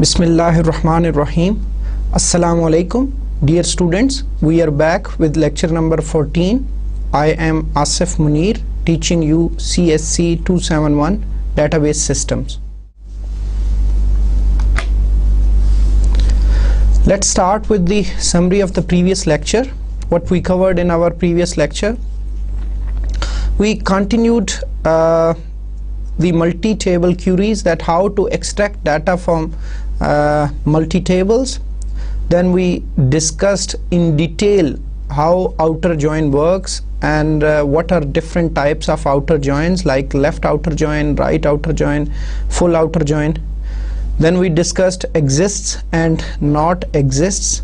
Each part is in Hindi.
Bismillahirrahmanirrahim. Assalamu alaikum. Dear students, we are back with lecture number 14. I am Asif Munir, teaching you CSC 271 database systems. Let's start with the summary of the previous lecture. What we covered in our previous lecture. We continued the multi-table queries, that how to extract data from multi-tables. Then we discussed in detail how outer join works and what are different types of outer joins, like left outer join, right outer join, full outer join. Then we discussed exists and not exists,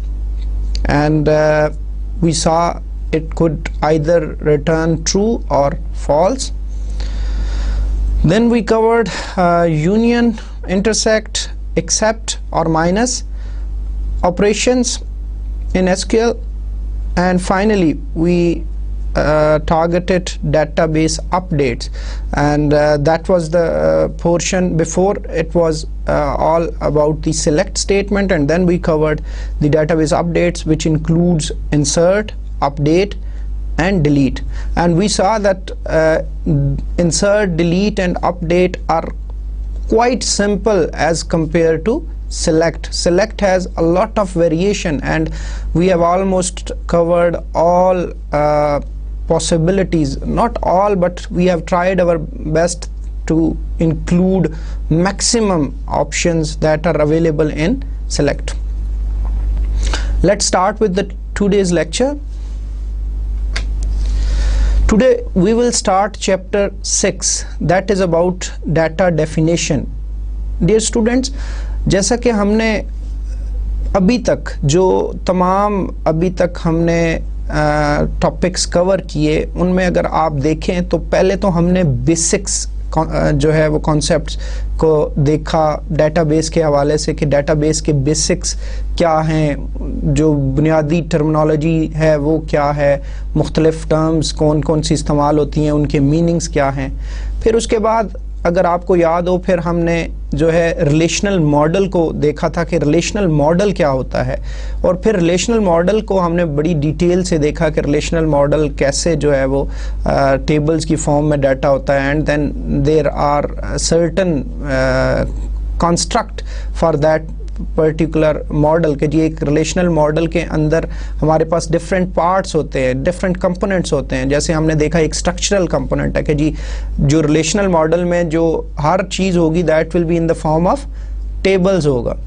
and we saw it could either return true or false. Then we covered union, intersect, except or minus operations in SQL, and finally we targeted database updates, and that was the portion. Before it was all about the select statement, and then we covered the database updates, which includes insert, update and delete. And we saw that insert, delete and update are quite simple as compared to select. Select has a lot of variation, and we have almost covered all possibilities. Not all, but we have tried our best to include maximum options that are available in select. Let's start with the today's lecture. Today we will start chapter 6, that is about data definition. Dear students, जैसा कि हमने अभी तक हमने टॉपिक्स कवर किए, उनमें अगर आप देखें तो पहले तो हमने बेसिक्स जो है वो कॉन्सेप्ट्स को देखा डेटाबेस के हवाले से, कि डेटाबेस के बेसिक्स क्या हैं, जो बुनियादी टर्मिनोलॉजी है वो क्या है, मुख्तलिफ टर्म्स कौन कौन सी इस्तेमाल होती हैं, उनके मीनिंग्स क्या हैं. फिर उसके बाद अगर आपको याद हो, फिर हमने जो है रिलेशनल मॉडल को देखा था कि रिलेशनल मॉडल क्या होता है, और फिर रिलेशनल मॉडल को हमने बड़ी डिटेल से देखा कि रिलेशनल मॉडल कैसे जो है वो टेबल्स की फॉर्म में डाटा होता है, and then there are certain construct for that particular model, के जी एक रिलेशनल मॉडल के अंदर हमारे पास डिफरेंट पार्ट्स होते हैं, डिफरेंट कंपोनेंट्स होते हैं. जैसे हमने देखा एक स्ट्रक्चरल कंपोनेंट है कि जी जो रिलेशनल मॉडल में जो हर चीज़ होगी that will be in the form of tables होगा.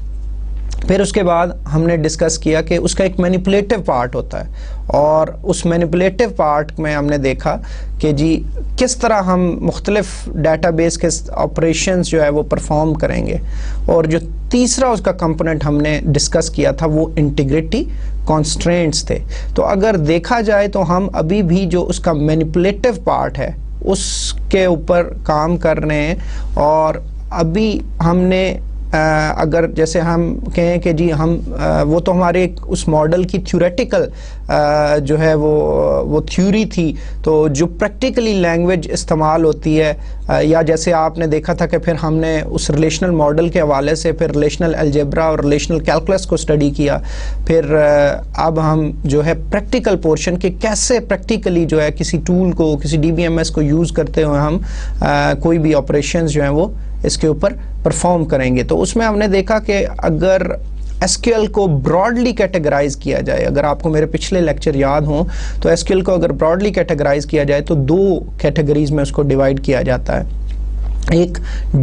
फिर उसके बाद हमने डिस्कस किया कि उसका एक मैनिपुलेटिव पार्ट होता है, और उस मैनिपुलेटिव पार्ट में हमने देखा कि जी किस तरह हम मुख्तलिफ डेटाबेस के ऑपरेशंस जो है वो परफॉर्म करेंगे. और जो तीसरा उसका कंपोनेंट हमने डिस्कस किया था वो इंटीग्रिटी कॉन्स्ट्रेंट्स थे. तो अगर देखा जाए तो हम अभी भी जो उसका मैनिपुलेटिव पार्ट है उसके ऊपर काम कर रहे हैं, और अभी हमने अगर जैसे हम कहें कि जी हम वो तो हमारे उस मॉडल की थ्योरेटिकल जो है वो थ्योरी थी, तो जो प्रैक्टिकली लैंग्वेज इस्तेमाल होती है, या जैसे आपने देखा था कि फिर हमने उस रिलेशनल मॉडल के हवाले से फिर रिलेशनल अलजेब्रा और रिलेशनल कैलकुलस को स्टडी किया. फिर अब हम जो है प्रैक्टिकल पोर्शन के कैसे प्रैक्टिकली जो है किसी टूल को, किसी DBMS को यूज़ करते हुए हम कोई भी ऑपरेशंस जो हैं वो इसके ऊपर परफॉर्म करेंगे. तो उसमें हमने देखा कि अगर SQL को ब्रॉडली कैटेगराइज किया जाए, अगर आपको मेरे पिछले लेक्चर याद हों तो SQL को अगर ब्रॉडली कैटेगराइज किया जाए तो दो कैटेगरीज में उसको डिवाइड किया जाता है. एक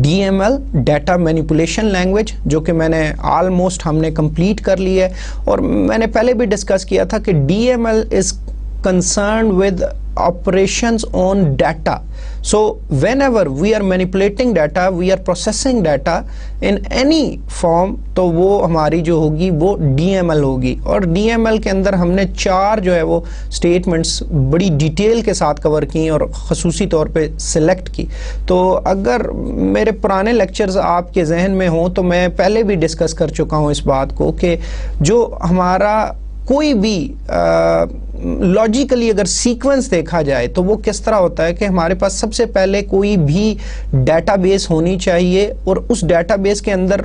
DML डाटा मैनिपुलेशन लैंग्वेज, जो कि मैंने ऑलमोस्ट हमने कंप्लीट कर ली है, और मैंने पहले भी डिस्कस किया था कि DML is concerned with operations on data. So whenever we are manipulating data, we are processing data in any form, तो वो हमारी जो होगी वो DML होगी. और DML के अंदर हमने 4 जो है वो स्टेटमेंट्स बड़ी डिटेल के साथ कवर की और ख़ुसूसी तौर पे सिलेक्ट की. तो अगर मेरे पुराने लेक्चर्स आपके जहन में हों तो मैं पहले भी डिस्कस कर चुका हूँ इस बात को कि जो हमारा कोई भी लॉजिकली अगर सीक्वेंस देखा जाए तो वो किस तरह होता है कि हमारे पास सबसे पहले कोई भी डेटाबेस होनी चाहिए, और उस डेटाबेस के अंदर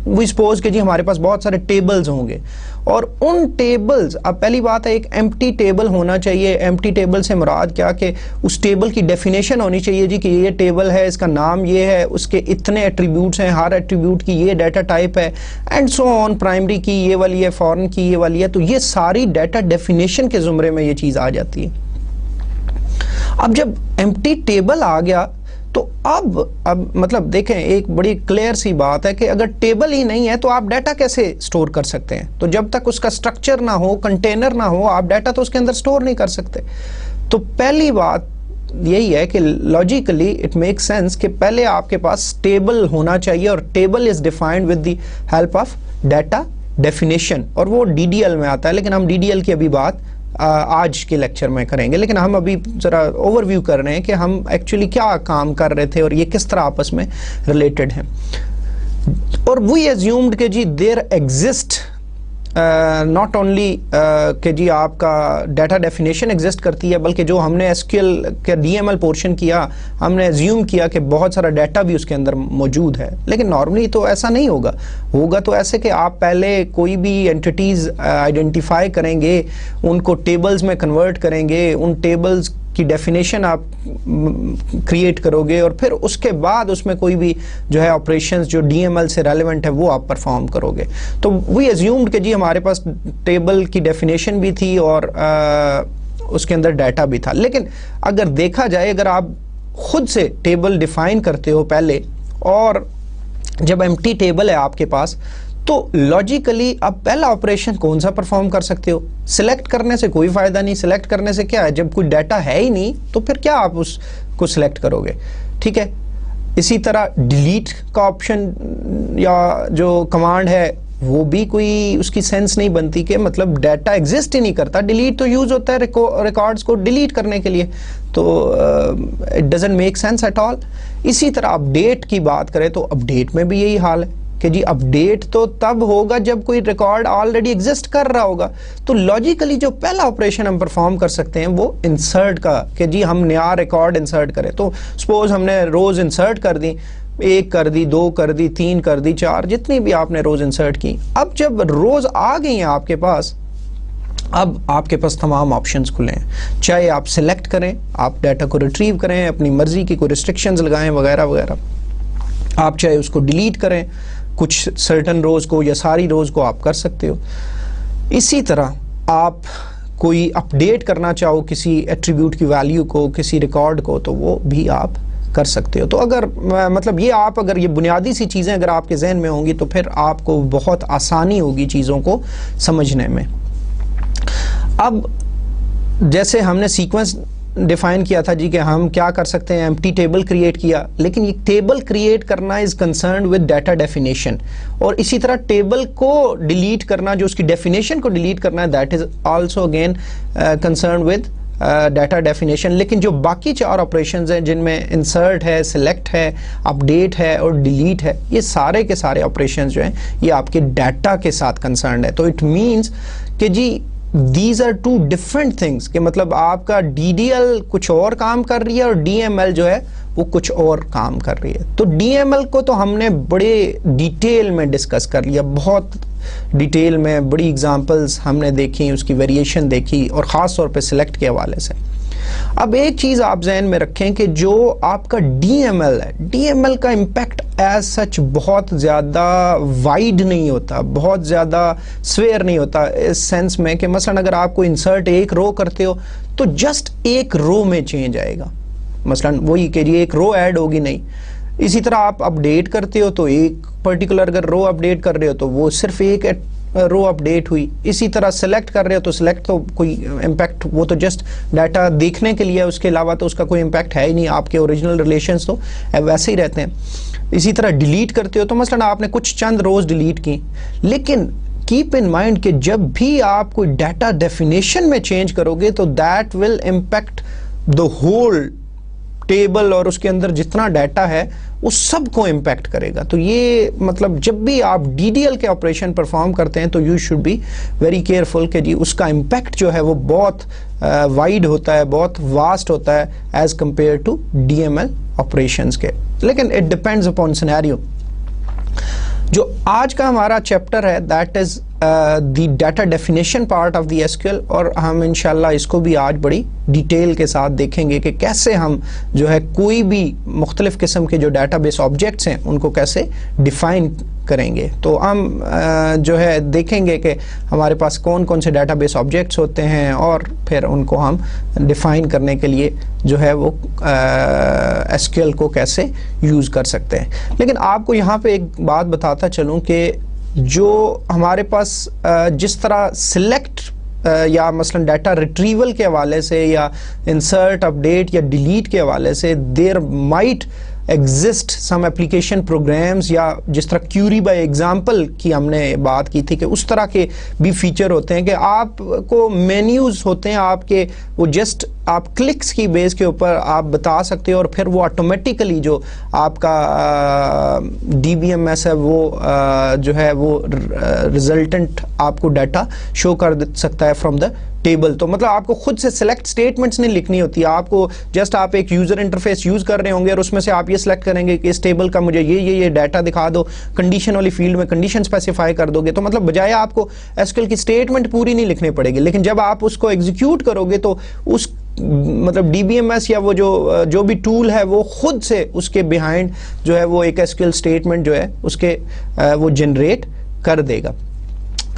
वी सपोज कि जी हमारे पास बहुत सारे टेबल्स होंगे, और उन टेबल्स, अब पहली बात है एक एम्प्टी टेबल होना चाहिए। एम्प्टी टेबल से मुराद क्या कि उस टेबल की डेफिनेशन होनी चाहिए जी कि ये टेबल है, इसका नाम ये है, उसके इतने एट्रीब्यूट्स हैं, हर एट्रीब्यूट की ये डाटा टाइप है एंड सो ऑन, प्राइमरी की ये वाली है, फॉरेन की ये वाली है। तो ये सारी डाटा डेफिनेशन के जुमरे में ये चीज़ आ जाती है। अब जब एम्प्टी टेबल आ गया तो अब मतलब देखें, एक बड़ी क्लियर सी बात है कि अगर टेबल ही नहीं है तो आप डाटा कैसे स्टोर कर सकते हैं? तो जब तक उसका स्ट्रक्चर ना हो, कंटेनर ना हो, आप डाटा तो उसके अंदर स्टोर नहीं कर सकते। तो पहली बात यही है कि लॉजिकली इट मेक सेंस कि पहले आपके पास टेबल होना चाहिए, और table is defined with the help of data definition, और वो DDL में आता है। लेकिन हम DDL की अभी बात आज के लेक्चर में करेंगे, लेकिन हम अभी ज़रा ओवरव्यू कर रहे हैं कि हम एक्चुअली क्या काम कर रहे थे और ये किस तरह आपस में रिलेटेड हैं। और वी एज्यूम्ड कि जी देयर एग्जिस्ट नॉट ओनली कि जी आपका डाटा डेफिनेशन एग्जिस्ट करती है, बल्कि जो हमने SQL के DML पोर्शन किया, हमने एज्यूम किया कि बहुत सारा डाटा भी उसके अंदर मौजूद है। लेकिन नॉर्मली तो ऐसा नहीं होगा। होगा तो ऐसे कि आप पहले कोई भी एंटिटीज़ आइडेंटिफाई करेंगे, उनको टेबल्स में कन्वर्ट करेंगे, उन टेबल्स की डेफिनेशन आप क्रिएट करोगे, और फिर उसके बाद उसमें कोई भी जो है ऑपरेशंस जो DML से रेलेवेंट है वो आप परफॉर्म करोगे। तो वी एज्यूम्ड कि जी हमारे पास टेबल की डेफिनेशन भी थी और उसके अंदर डाटा भी था। लेकिन अगर देखा जाए, अगर आप खुद से टेबल डिफाइन करते हो पहले, और जब एम्प्टी टेबल है आपके पास, तो लॉजिकली अब पहला ऑपरेशन कौन सा परफॉर्म कर सकते हो? सिलेक्ट करने से कोई फायदा नहीं। सिलेक्ट करने से क्या है, जब कोई डाटा है ही नहीं तो फिर क्या आप उसको सिलेक्ट करोगे? ठीक है। इसी तरह डिलीट का ऑप्शन या जो कमांड है वो भी कोई उसकी सेंस नहीं बनती कि मतलब डाटा एग्जिस्ट ही नहीं करता। डिलीट तो यूज होता है रिकॉर्ड्स को डिलीट करने के लिए, तो it doesn't make sense at all. इसी तरह अपडेट की बात करें तो अपडेट में भी यही हाल है कि जी अपडेट तो तब होगा जब कोई रिकॉर्ड ऑलरेडी एग्जिस्ट कर रहा होगा। तो लॉजिकली जो पहला ऑपरेशन हम परफॉर्म कर सकते हैं वो इंसर्ट का, कि जी हम नया रिकॉर्ड इंसर्ट करें। तो सपोज हमने रोज इंसर्ट कर दी, 1 कर दी, 2 कर दी, 3 कर दी, 4, जितनी भी आपने रोज इंसर्ट की। अब जब रोज आ गई हैं आपके पास, अब आपके पास तमाम ऑप्शंस खुले हैं। चाहे आप सिलेक्ट करें, आप डाटा को रिट्रीव करें, अपनी मर्जी की कोई रिस्ट्रिक्शंस लगाएं वगैरह वगैरह। आप चाहे उसको डिलीट करें, कुछ सर्टन रोज को या सारी रोज को आप कर सकते हो। इसी तरह आप कोई अपडेट करना चाहो किसी एट्रीब्यूट की वैल्यू को, किसी रिकॉर्ड को, तो वो भी आप कर सकते हो। तो अगर मतलब ये आप अगर ये बुनियादी सी चीज़ें अगर आपके जहन में होंगी तो फिर आपको बहुत आसानी होगी चीज़ों को समझने में। अब जैसे हमने सीक्वेंस डिफाइन किया था जी कि हम क्या कर सकते हैं, एम्प्टी टेबल क्रिएट किया, लेकिन ये टेबल क्रिएट करना is concerned with data definition, और इसी तरह टेबल को डिलीट करना, जो उसकी डेफिनेशन को डिलीट करना है, that is also again concerned with data definition. लेकिन जो बाकी 4 ऑपरेशंस हैं जिनमें इंसर्ट है, सिलेक्ट है, अपडेट है और डिलीट है, ये सारे के सारे ऑपरेशंस जो हैं ये आपके डाटा के साथ कंसर्न्ड है। तो इट मीन्स कि जी दीज आर 2 डिफरेंट थिंग्स, कि मतलब आपका DDL कुछ और काम कर रही है और DML जो है वो कुछ और काम कर रही है। तो DML को तो हमने बड़े डिटेल में डिस्कस कर लिया, बहुत डिटेल में, बड़ी एग्जांपल्स हमने देखी, उसकी वेरिएशन देखी, और ख़ास तौर पे सिलेक्ट के हवाले से। अब एक चीज़ आप जहन में रखें कि जो आपका DML है, DML का इम्पैक्ट एज सच बहुत ज़्यादा वाइड नहीं होता, बहुत ज़्यादा स्वेयर नहीं होता, इस सेंस में कि मसलन अगर आपको इंसर्ट एक रो करते हो तो जस्ट एक रो में चेंज आएगा, मसलन वही कि जी एक रो ऐड होगी नहीं। इसी तरह आप अपडेट करते हो तो एक पर्टिकुलर अगर रो अपडेट कर रहे हो तो वो सिर्फ एक रो अपडेट हुई। इसी तरह सेलेक्ट कर रहे हो तो सिलेक्ट तो कोई इम्पैक्ट, वो तो जस्ट डाटा देखने के लिए, उसके अलावा तो उसका कोई इम्पैक्ट है ही नहीं, आपके ओरिजिनल रिलेशंस तो वैसे ही रहते हैं। इसी तरह डिलीट करते हो तो मसलन आपने कुछ चंद रोज डिलीट की, लेकिन कीप इन माइंड कि जब भी आप कोई डाटा डेफिनेशन में चेंज करोगे तो that will impact the whole table और उसके अंदर जितना डाटा है उस सब को इम्पैक्ट करेगा। तो ये मतलब जब भी आप डीडीएल के ऑपरेशन परफॉर्म करते हैं तो you should be very careful कि जी उसका इम्पैक्ट जो है वो बहुत वाइड होता है, बहुत वास्ट होता है as compared to DML operations के। लेकिन इट डिपेंड्स अपॉन सिनेरियो। जो आज का हमारा चैप्टर है that is the data definition part of the SQL, और हम इंशाल्लाह इसको भी आज बड़ी डिटेल के साथ देखेंगे कि कैसे हम जो है कोई भी मुख्तलिफ किस्म के जो डाटाबेस ऑब्जेक्ट्स हैं उनको कैसे डिफाइन करेंगे। तो हम जो है देखेंगे कि हमारे पास कौन कौन से डाटाबेस ऑब्जेक्ट्स होते हैं और फिर उनको हम डिफाइन करने के लिए जो है वो एसक्यूएल को कैसे यूज़ कर सकते हैं। लेकिन आपको यहाँ पे एक बात बताता चलूँ कि जो हमारे पास जिस तरह सिलेक्ट या मसलन डाटा रिट्रीवल के हवाले से या इंसर्ट, अपडेट या डिलीट के हवाले से there might exist some application programs, या जिस तरह क्यूरी बाय एग्जांपल की हमने बात की थी कि उस तरह के भी फीचर होते हैं कि आपको मेन्यूज़ होते हैं आपके, वो जस्ट आप क्लिक्स की बेस के ऊपर आप बता सकते हो और फिर वो ऑटोमेटिकली जो आपका DBMS है वो जो है वो रिजल्टेंट आपको डाटा शो कर सकता है फ्रॉम द टेबल। तो मतलब आपको खुद से सिलेक्ट स्टेटमेंट्स नहीं लिखनी होती, आपको जस्ट आप एक यूजर इंटरफेस यूज कर रहे होंगे और उसमें से आप ये सिलेक्ट करेंगे कि इस टेबल का मुझे ये डाटा दिखा दो, कंडीशन वाली फील्ड में कंडीशन स्पेसिफाई कर दोगे। तो मतलब बजाय आपको एसक्यूएल की स्टेटमेंट पूरी नहीं लिखनी पड़ेगी, लेकिन जब आप उसको एग्जीक्यूट करोगे तो उस मतलब DBMS या वो जो भी टूल है वो खुद से उसके बिहाइंड जो है वो एक एसक्यूएल स्टेटमेंट जो है उसके वो जनरेट कर देगा।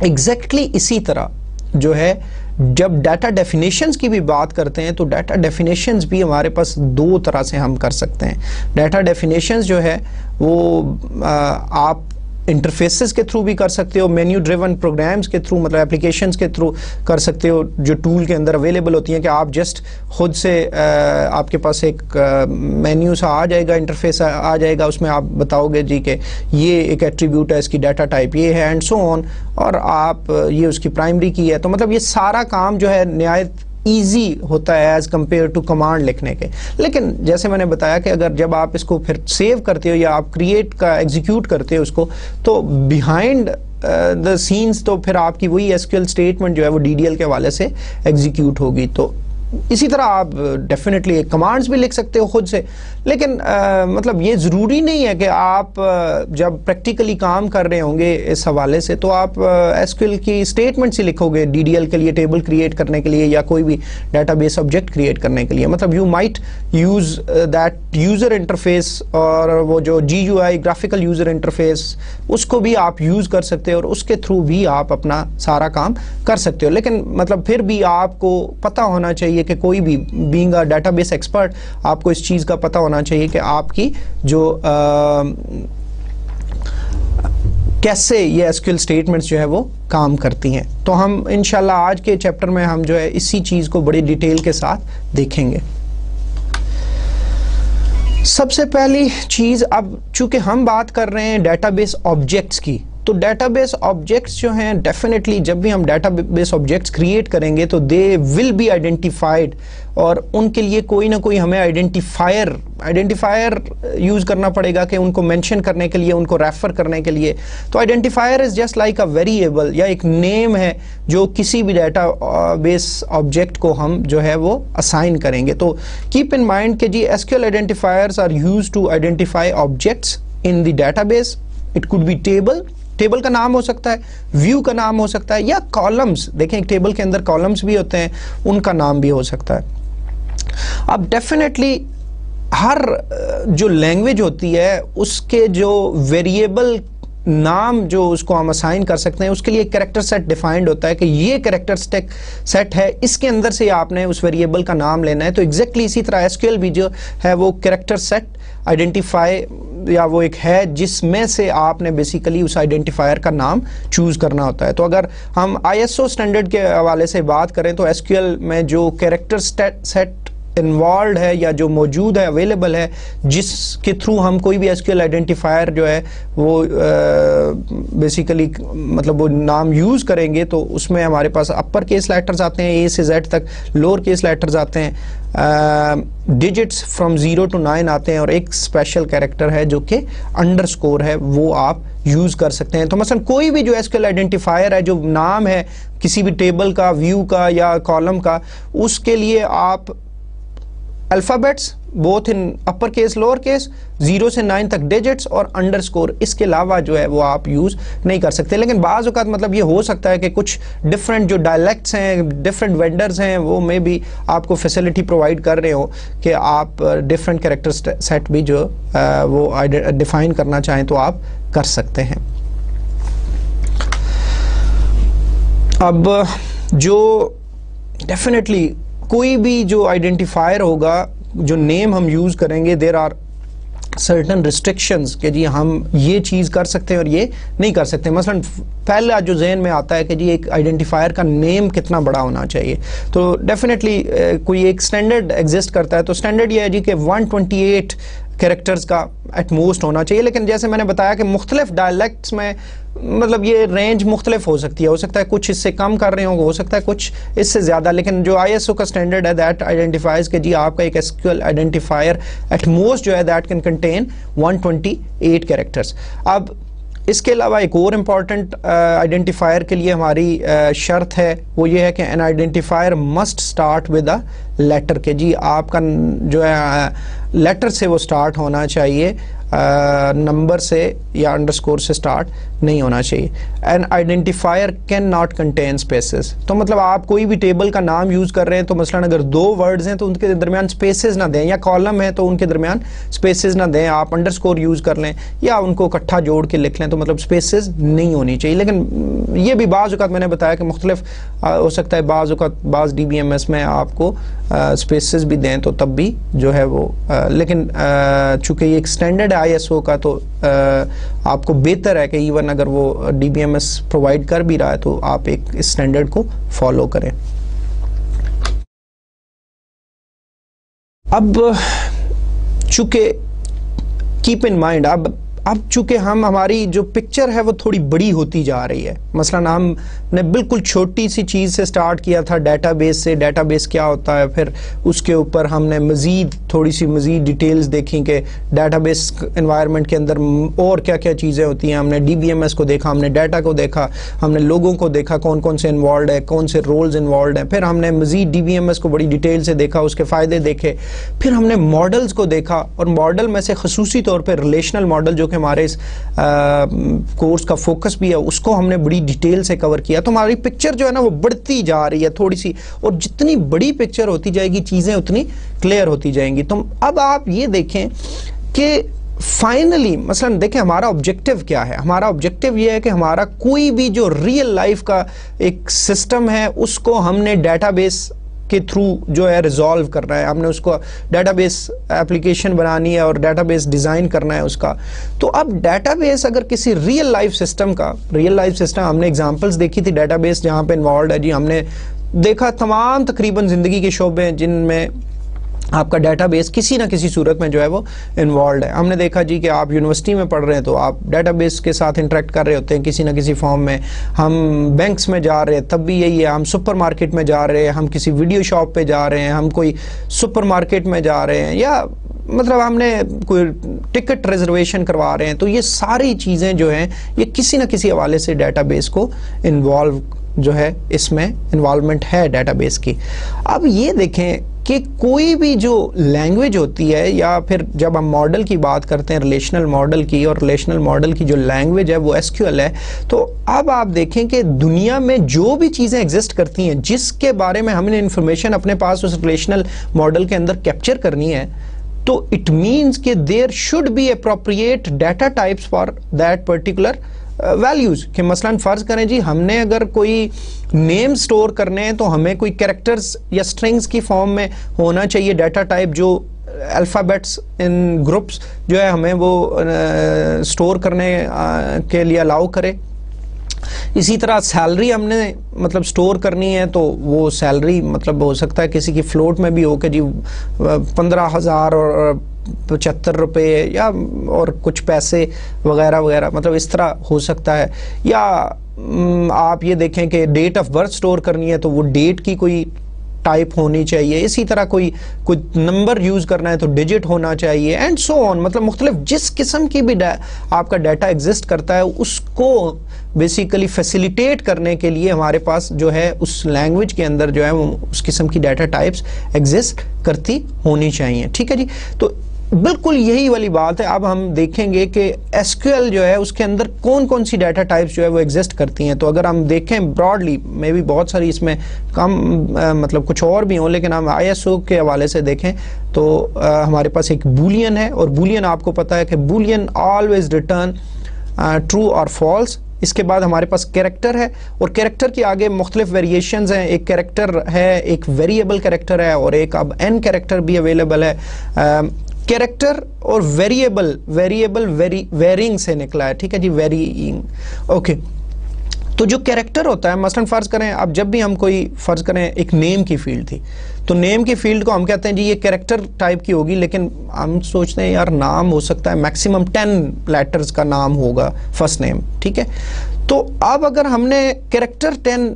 एग्जैक्टली इसी तरह जो है जब डाटा डेफिनेशंस की भी बात करते हैं तो डाटा डेफिनेशंस भी हमारे पास दो तरह से हम कर सकते हैं। डाटा डेफिनेशंस जो है वो आप इंटरफेसेस के थ्रू भी कर सकते हो, मेन्यू ड्रिवन प्रोग्राम्स के थ्रू मतलब एप्लीकेशंस के थ्रू कर सकते हो जो टूल के अंदर अवेलेबल होती हैं कि आप जस्ट खुद से आपके पास एक मेन्यू सा आ जाएगा, इंटरफेस आ जाएगा, उसमें आप बताओगे जी कि ये एक एट्रीब्यूट है, इसकी डाटा टाइप ये है एंड सो ऑन, और आप ये उसकी प्राइमरी की है। तो मतलब ये सारा काम जो है निहायत ईजी होता है एज कंपेयर टू कमांड लिखने के। लेकिन जैसे मैंने बताया कि अगर जब आप इसको फिर सेव करते हो या आप क्रिएट का एग्जीक्यूट करते हो उसको, तो बिहाइंड द सीन्स तो फिर आपकी वही एसक्यूएल स्टेटमेंट जो है वो डीडीएल के हवाले से एग्जीक्यूट होगी। तो इसी तरह आप डेफिनेटली कमांड्स भी लिख सकते हो खुद से, लेकिन मतलब ये ज़रूरी नहीं है कि आप जब प्रैक्टिकली काम कर रहे होंगे इस हवाले से तो आप एसक्यूएल की स्टेटमेंट्स ही लिखोगे डीडीएल के लिए, टेबल क्रिएट करने के लिए या कोई भी डाटाबेस ऑब्जेक्ट क्रिएट करने के लिए। मतलब you might use that user interface और वो जो GUI ग्राफिकल यूज़र इंटरफेस उसको भी आप यूज़ कर सकते हो और उसके थ्रू भी आप अपना सारा काम कर सकते हो। लेकिन मतलब फिर भी आपको पता होना चाहिए कि कोई भी बीइंग अ डाटाबेस एक्सपर्ट आपको इस चीज़ का पता होना चाहिए कि आपकी जो कैसे ये एसक्यूएल स्टेटमेंट्स जो है वो काम करती हैं। तो हम इंशाल्लाह आज के चैप्टर में हम जो है इसी चीज़ को बड़ी डिटेल के साथ देखेंगे। सबसे पहली चीज़, अब चूंकि हम बात कर रहे हैं डाटाबेस ऑब्जेक्ट्स की, तो डाटाबेस ऑब्जेक्ट्स जो हैं डेफिनेटली जब भी हम डाटाबेस ऑब्जेक्ट्स क्रिएट करेंगे तो दे विल बी आइडेंटिफाइड, और उनके लिए कोई ना कोई हमें आइडेंटिफायर यूज़ करना पड़ेगा कि उनको मेंशन करने के लिए, उनको रेफर करने के लिए। तो identifier is just like a variable या एक नेम है जो किसी भी डाटाबेस ऑब्जेक्ट को हम जो है वो असाइन करेंगे। तो कीप इन माइंड कि जी SQL identifiers are used to identify objects in the database. It could be table का नाम हो सकता है, व्यू का नाम हो सकता है, या कॉलम्स। देखें एक टेबल के अंदर कॉलम्स भी होते हैं, उनका नाम भी हो सकता है। अब डेफिनेटली हर जो लैंग्वेज होती है उसके जो वेरिएबल नाम जो उसको हम असाइन कर सकते हैं उसके लिए कैरेक्टर सेट डिफाइंड होता है कि ये कैरेक्टर सेट है, इसके अंदर से आपने उस वेरिएबल का नाम लेना है। तो एग्जैक्टली इसी तरह एसक्यूएल भी जो है वो कैरेक्टर सेट आइडेंटिफाई या वो एक है जिसमें से आपने बेसिकली उस आइडेंटिफायर का नाम चूज करना होता है। तो अगर हम ISO स्टैंडर्ड के हवाले से बात करें तो एसक्यूएल में जो कैरेक्टर सेट इन्वॉल्व है या जो मौजूद है, अवेलेबल है, जिसके थ्रू हम कोई भी एसक्यूएल आइडेंटिफायर जो है वो बेसिकली मतलब वो नाम यूज़ करेंगे, तो उसमें हमारे पास अपर केस लेटर्स आते हैं, ए से जेड तक, लोअर केस लेटर्स आते हैं, डिजिट्स फ्रॉम 0 to 9 आते हैं, और एक स्पेशल कैरेक्टर है जो कि अंडरस्कोर है, वो आप यूज़ कर सकते हैं। तो मसलन कोई भी जो एसक्यूएल आइडेंटिफायर है, जो नाम है किसी भी टेबल का, व्यू का या कॉलम का, उसके लिए आप alphabets both in upper case lower case, 0 से 9 तक डिजिट्स और अंडरस्कोर, इसके अलावा जो है वो आप यूज़ नहीं कर सकते। लेकिन बाज़ औक़ात मतलब ये हो सकता है कि कुछ डिफरेंट जो डायलेक्ट्स हैं, डिफरेंट वेंडर्स हैं, वो में भी आपको फैसिलिटी प्रोवाइड कर रहे हो कि आप डिफरेंट कैरेक्टर सेट भी जो वो डिफ़ाइन करना चाहें तो आप कर सकते हैं। अब जो डेफिनेटली कोई भी जो आइडेंटिफायर होगा, जो नेम हम यूज़ करेंगे, देयर आर सर्टन रिस्ट्रिक्शंस कि जी हम ये चीज़ कर सकते हैं और ये नहीं कर सकते। मसलन पहला जो जहन में आता है कि जी एक आइडेंटिफायर का नेम कितना बड़ा होना चाहिए, तो डेफिनेटली कोई एक स्टैंडर्ड एग्जिस्ट करता है, तो स्टैंडर्ड ये है जी कि 128 कैरेक्टर्स का एट मोस्ट होना चाहिए। लेकिन जैसे मैंने बताया कि मुख्तलिफ डायलेक्ट्स में मतलब ये रेंज मुख्तलिफ हो सकती है, हो सकता है कुछ इससे कम कर रहे हो सकता है कुछ इससे ज़्यादा, लेकिन जो ISO का स्टैंडर्ड है दैट आइडेंटिफाइज कि जी आपका एक एसक्यूएल आइडेंटिफायर एट मोस्ट जो है दैट कैन कंटेन 128 कैरेक्टर्स। अब इसके अलावा एक और इम्पॉर्टेंट आइडेंटिफायर के लिए हमारी शर्त है, वो ये है कि an identifier must start with a letter, के जी आपका जो है लेटर से वो स्टार्ट होना चाहिए, नंबर से या अंडरस्कोर से स्टार्ट नहीं होना चाहिए। N identifier can not contain spaces, तो मतलब आप कोई भी टेबल का नाम यूज़ कर रहे हैं तो मसलन अगर 2 वर्ड्स हैं तो उनके दरमियान स्पेसेस ना दें, या कॉलम है तो उनके दरमियान स्पेसेस ना दें, आप अंडरस्कोर यूज़ कर लें या उनको इकट्ठा जोड़ के लिख लें, तो मतलब स्पेसेस नहीं होनी चाहिए। लेकिन ये भी बाज़ औक़ात मैंने बताया कि मुख्तलिफ हो सकता है, बाज़ औक़ात बाज़ DBMS में आपको स्पेसेस भी दें तो तब भी जो है वो लेकिन चूँकि ये एक स्टैंडर्ड है ISO का, तो आपको बेहतर है कि इवन अगर वो DBMS प्रोवाइड कर भी रहा है तो आप एक इस स्टैंडर्ड को फॉलो करें। अब चूँकि कीप इन माइंड, अब चूँकि हमारी जो पिक्चर है वो थोड़ी बड़ी होती जा रही है, मसलन हमने बिल्कुल छोटी सी चीज़ से स्टार्ट किया था डेटाबेस से, डेटाबेस क्या होता है, फिर उसके ऊपर हमने थोड़ी सी मज़ीद डिटेल्स देखी कि डेटाबेस एनवायरनमेंट के अंदर और क्या क्या चीज़ें होती हैं, हमने DBMS को देखा, हमने डाटा को देखा, हमने लोगों को देखा कौन कौन से इन्वॉल्व है, कौन से रोल्स इन्वॉल्व हैं, फिर हमने मज़ीद DBMS को बड़ी डिटेल से देखा, उसके फ़ायदे देखे, फिर हमने मॉडल्स को देखा, और मॉडल में से खसूसी तौर पर रिलेशनल मॉडल जो कि हमारे इस कोर्स का फोकस भी है, उसको हमने बड़ी डिटेल से कवर किया। तो हमारी पिक्चर जो है ना वो बढ़ती जा रही है थोड़ी सी, और जितनी बड़ी पिक्चर होती जाएगी चीज़ें उतनी क्लियर होती जाएंगी। तो अब आप ये देखें कि फाइनली मसलन देखें हमारा ऑब्जेक्टिव क्या है। हमारा ऑब्जेक्टिव ये है कि हमारा कोई भी जो रियल लाइफ का एक सिस्टम है उसको हमने डेटाबेस के थ्रू जो है रिजॉल्व करना है, हमने उसको डेटाबेस एप्लीकेशन बनानी है और डेटाबेस डिज़ाइन करना है उसका। तो अब डेटाबेस अगर किसी रियल लाइफ सिस्टम हमने एग्जांपल्स देखी थी डेटाबेस जहाँ पे इन्वॉल्व है जी, हमने देखा तमाम तकरीबन ज़िंदगी के शोबे जिनमें आपका डेटाबेस किसी ना किसी सूरत में जो है वो इन्वॉल्व है। हमने देखा जी कि आप यूनिवर्सिटी में पढ़ रहे हैं तो आप डेटाबेस के साथ इंटरेक्ट कर रहे होते हैं किसी ना किसी फॉर्म में, हम बैंक्स में जा रहे हैं तब भी यही है, हम सुपरमार्केट में जा रहे हैं, हम किसी वीडियो शॉप पे जा रहे हैं, हम कोई सुपरमार्केट में जा रहे हैं, या मतलब हमने कोई टिकट रिजर्वेशन करवा रहे हैं, तो ये सारी चीज़ें जो हैं ये किसी न किसी हवाले से डेटाबेस को इन्वॉल्व जो है, इसमें इन्वॉल्वमेंट है डेटाबेस की। अब ये देखें कि कोई भी जो लैंग्वेज होती है, या फिर जब हम मॉडल की बात करते हैं रिलेशनल मॉडल की, और रिलेशनल मॉडल की जो लैंग्वेज है वो SQL है, तो अब आप देखें कि दुनिया में जो भी चीज़ें एग्जिस्ट करती हैं जिसके बारे में हमने इंफॉर्मेशन अपने पास उस रिलेशनल मॉडल के अंदर कैप्चर करनी है, तो इट मीन्स कि there should be appropriate data types for that particular values. कि मसलन फ़र्ज़ करें जी हमने अगर कोई नेम स्टोर करने हैं तो हमें कोई कैरेक्टर्स या स्ट्रिंग्स की फॉर्म में होना चाहिए डाटा टाइप, जो अल्फ़ाबेट्स इन ग्रुप्स जो है हमें वो स्टोर करने के लिए अलाउ करे। इसी तरह सैलरी हमने मतलब स्टोर करनी है, तो वो सैलरी मतलब हो सकता है किसी की फ्लोट में भी हो कि जी 15,000 और 75 रुपये या और कुछ पैसे वगैरह वगैरह, मतलब इस तरह हो सकता है। या आप ये देखें कि डेट ऑफ बर्थ स्टोर करनी है तो वो डेट की कोई टाइप होनी चाहिए। इसी तरह कोई नंबर यूज करना है तो डिजिट होना चाहिए, एंड सो ऑन। मतलब मुख्तलिफ जिस किस्म की भी आपका डाटा एग्जिस्ट करता है उसको बेसिकली फैसिलिटेट करने के लिए हमारे पास जो है उस लैंग्वेज के अंदर जो है वो उस किस्म की डाटा टाइप्स एग्जिस्ट करती होनी चाहिए। ठीक है जी, तो बिल्कुल यही वाली बात है। अब हम देखेंगे कि एसक्यूएल जो है उसके अंदर कौन कौन सी डाटा टाइप्स जो है वो एग्जिस्ट करती हैं। तो अगर हम देखें ब्रॉडली, मे भी बहुत सारी इसमें कम मतलब कुछ और भी हों, लेकिन हम आईएसओ के हवाले से देखें तो हमारे पास एक बूलियन है, और बूलियन आपको पता है कि बूलियन ऑलवेज रिटर्न ट्रू और फॉल्स। इसके बाद हमारे पास कैरेक्टर है, और कैरेक्टर के आगे मुख्तलिफ वेरिएशंस हैं। एक कैरेक्टर है, एक वेरिएबल कैरेक्टर है, और एक अब एन कैरेक्टर भी अवेलेबल है। कैरेक्टर और वेरिएबल वेरिंग से निकला है। ठीक है जी, वेरिंग। ओके, तो जो कैरेक्टर होता है, मसलन फर्ज करें अब जब भी हम कोई फर्ज करें एक नेम की फील्ड थी, तो नेम की फील्ड को हम कहते हैं जी ये कैरेक्टर टाइप की होगी, लेकिन हम सोचते हैं यार नाम हो सकता है मैक्सिमम 10 लेटर्स का नाम होगा फर्स्ट नेम। ठीक है, तो अब अगर हमने कैरेक्टर 10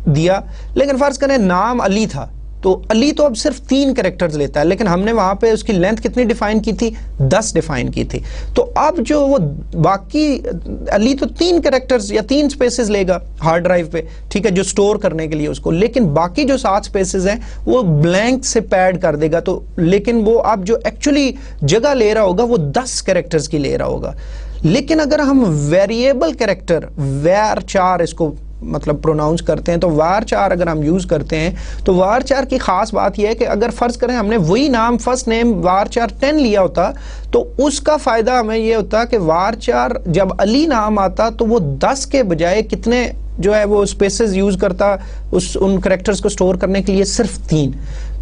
दिया, लेकिन फर्ज करें नाम अली था, तो अली तो अब सिर्फ 3 कैरेक्टर्स लेता है, लेकिन हमने वहां पे उसकी लेंथ कितनी डिफाइन की थी, 10 डिफाइन की थी। तो अब जो वो बाकी अली तो 3 कैरेक्टर्स या 3 स्पेसेस लेगा हार्ड ड्राइव पे, ठीक है, जो स्टोर करने के लिए उसको, लेकिन बाकी जो 7 स्पेसेस हैं वो ब्लैंक से पैड कर देगा। तो लेकिन वो अब जो एक्चुअली जगह ले रहा होगा वो 10 कैरेक्टर्स की ले रहा होगा। लेकिन अगर हम वेरिएबल कैरेक्टर var4 इसको मतलब प्रोनाउंस करते हैं, तो var4 अगर हम यूज करते हैं तो var4 की खास बात यह है कि अगर फर्ज करें हमने वही नाम फर्स्ट नेम var4 10 लिया होता, तो उसका फायदा हमें यह होता कि var4 जब अली नाम आता तो वो 10 के बजाय कितने जो है वो स्पेसेस यूज करता उन कैरेक्टर्स को स्टोर करने के लिए, सिर्फ 3।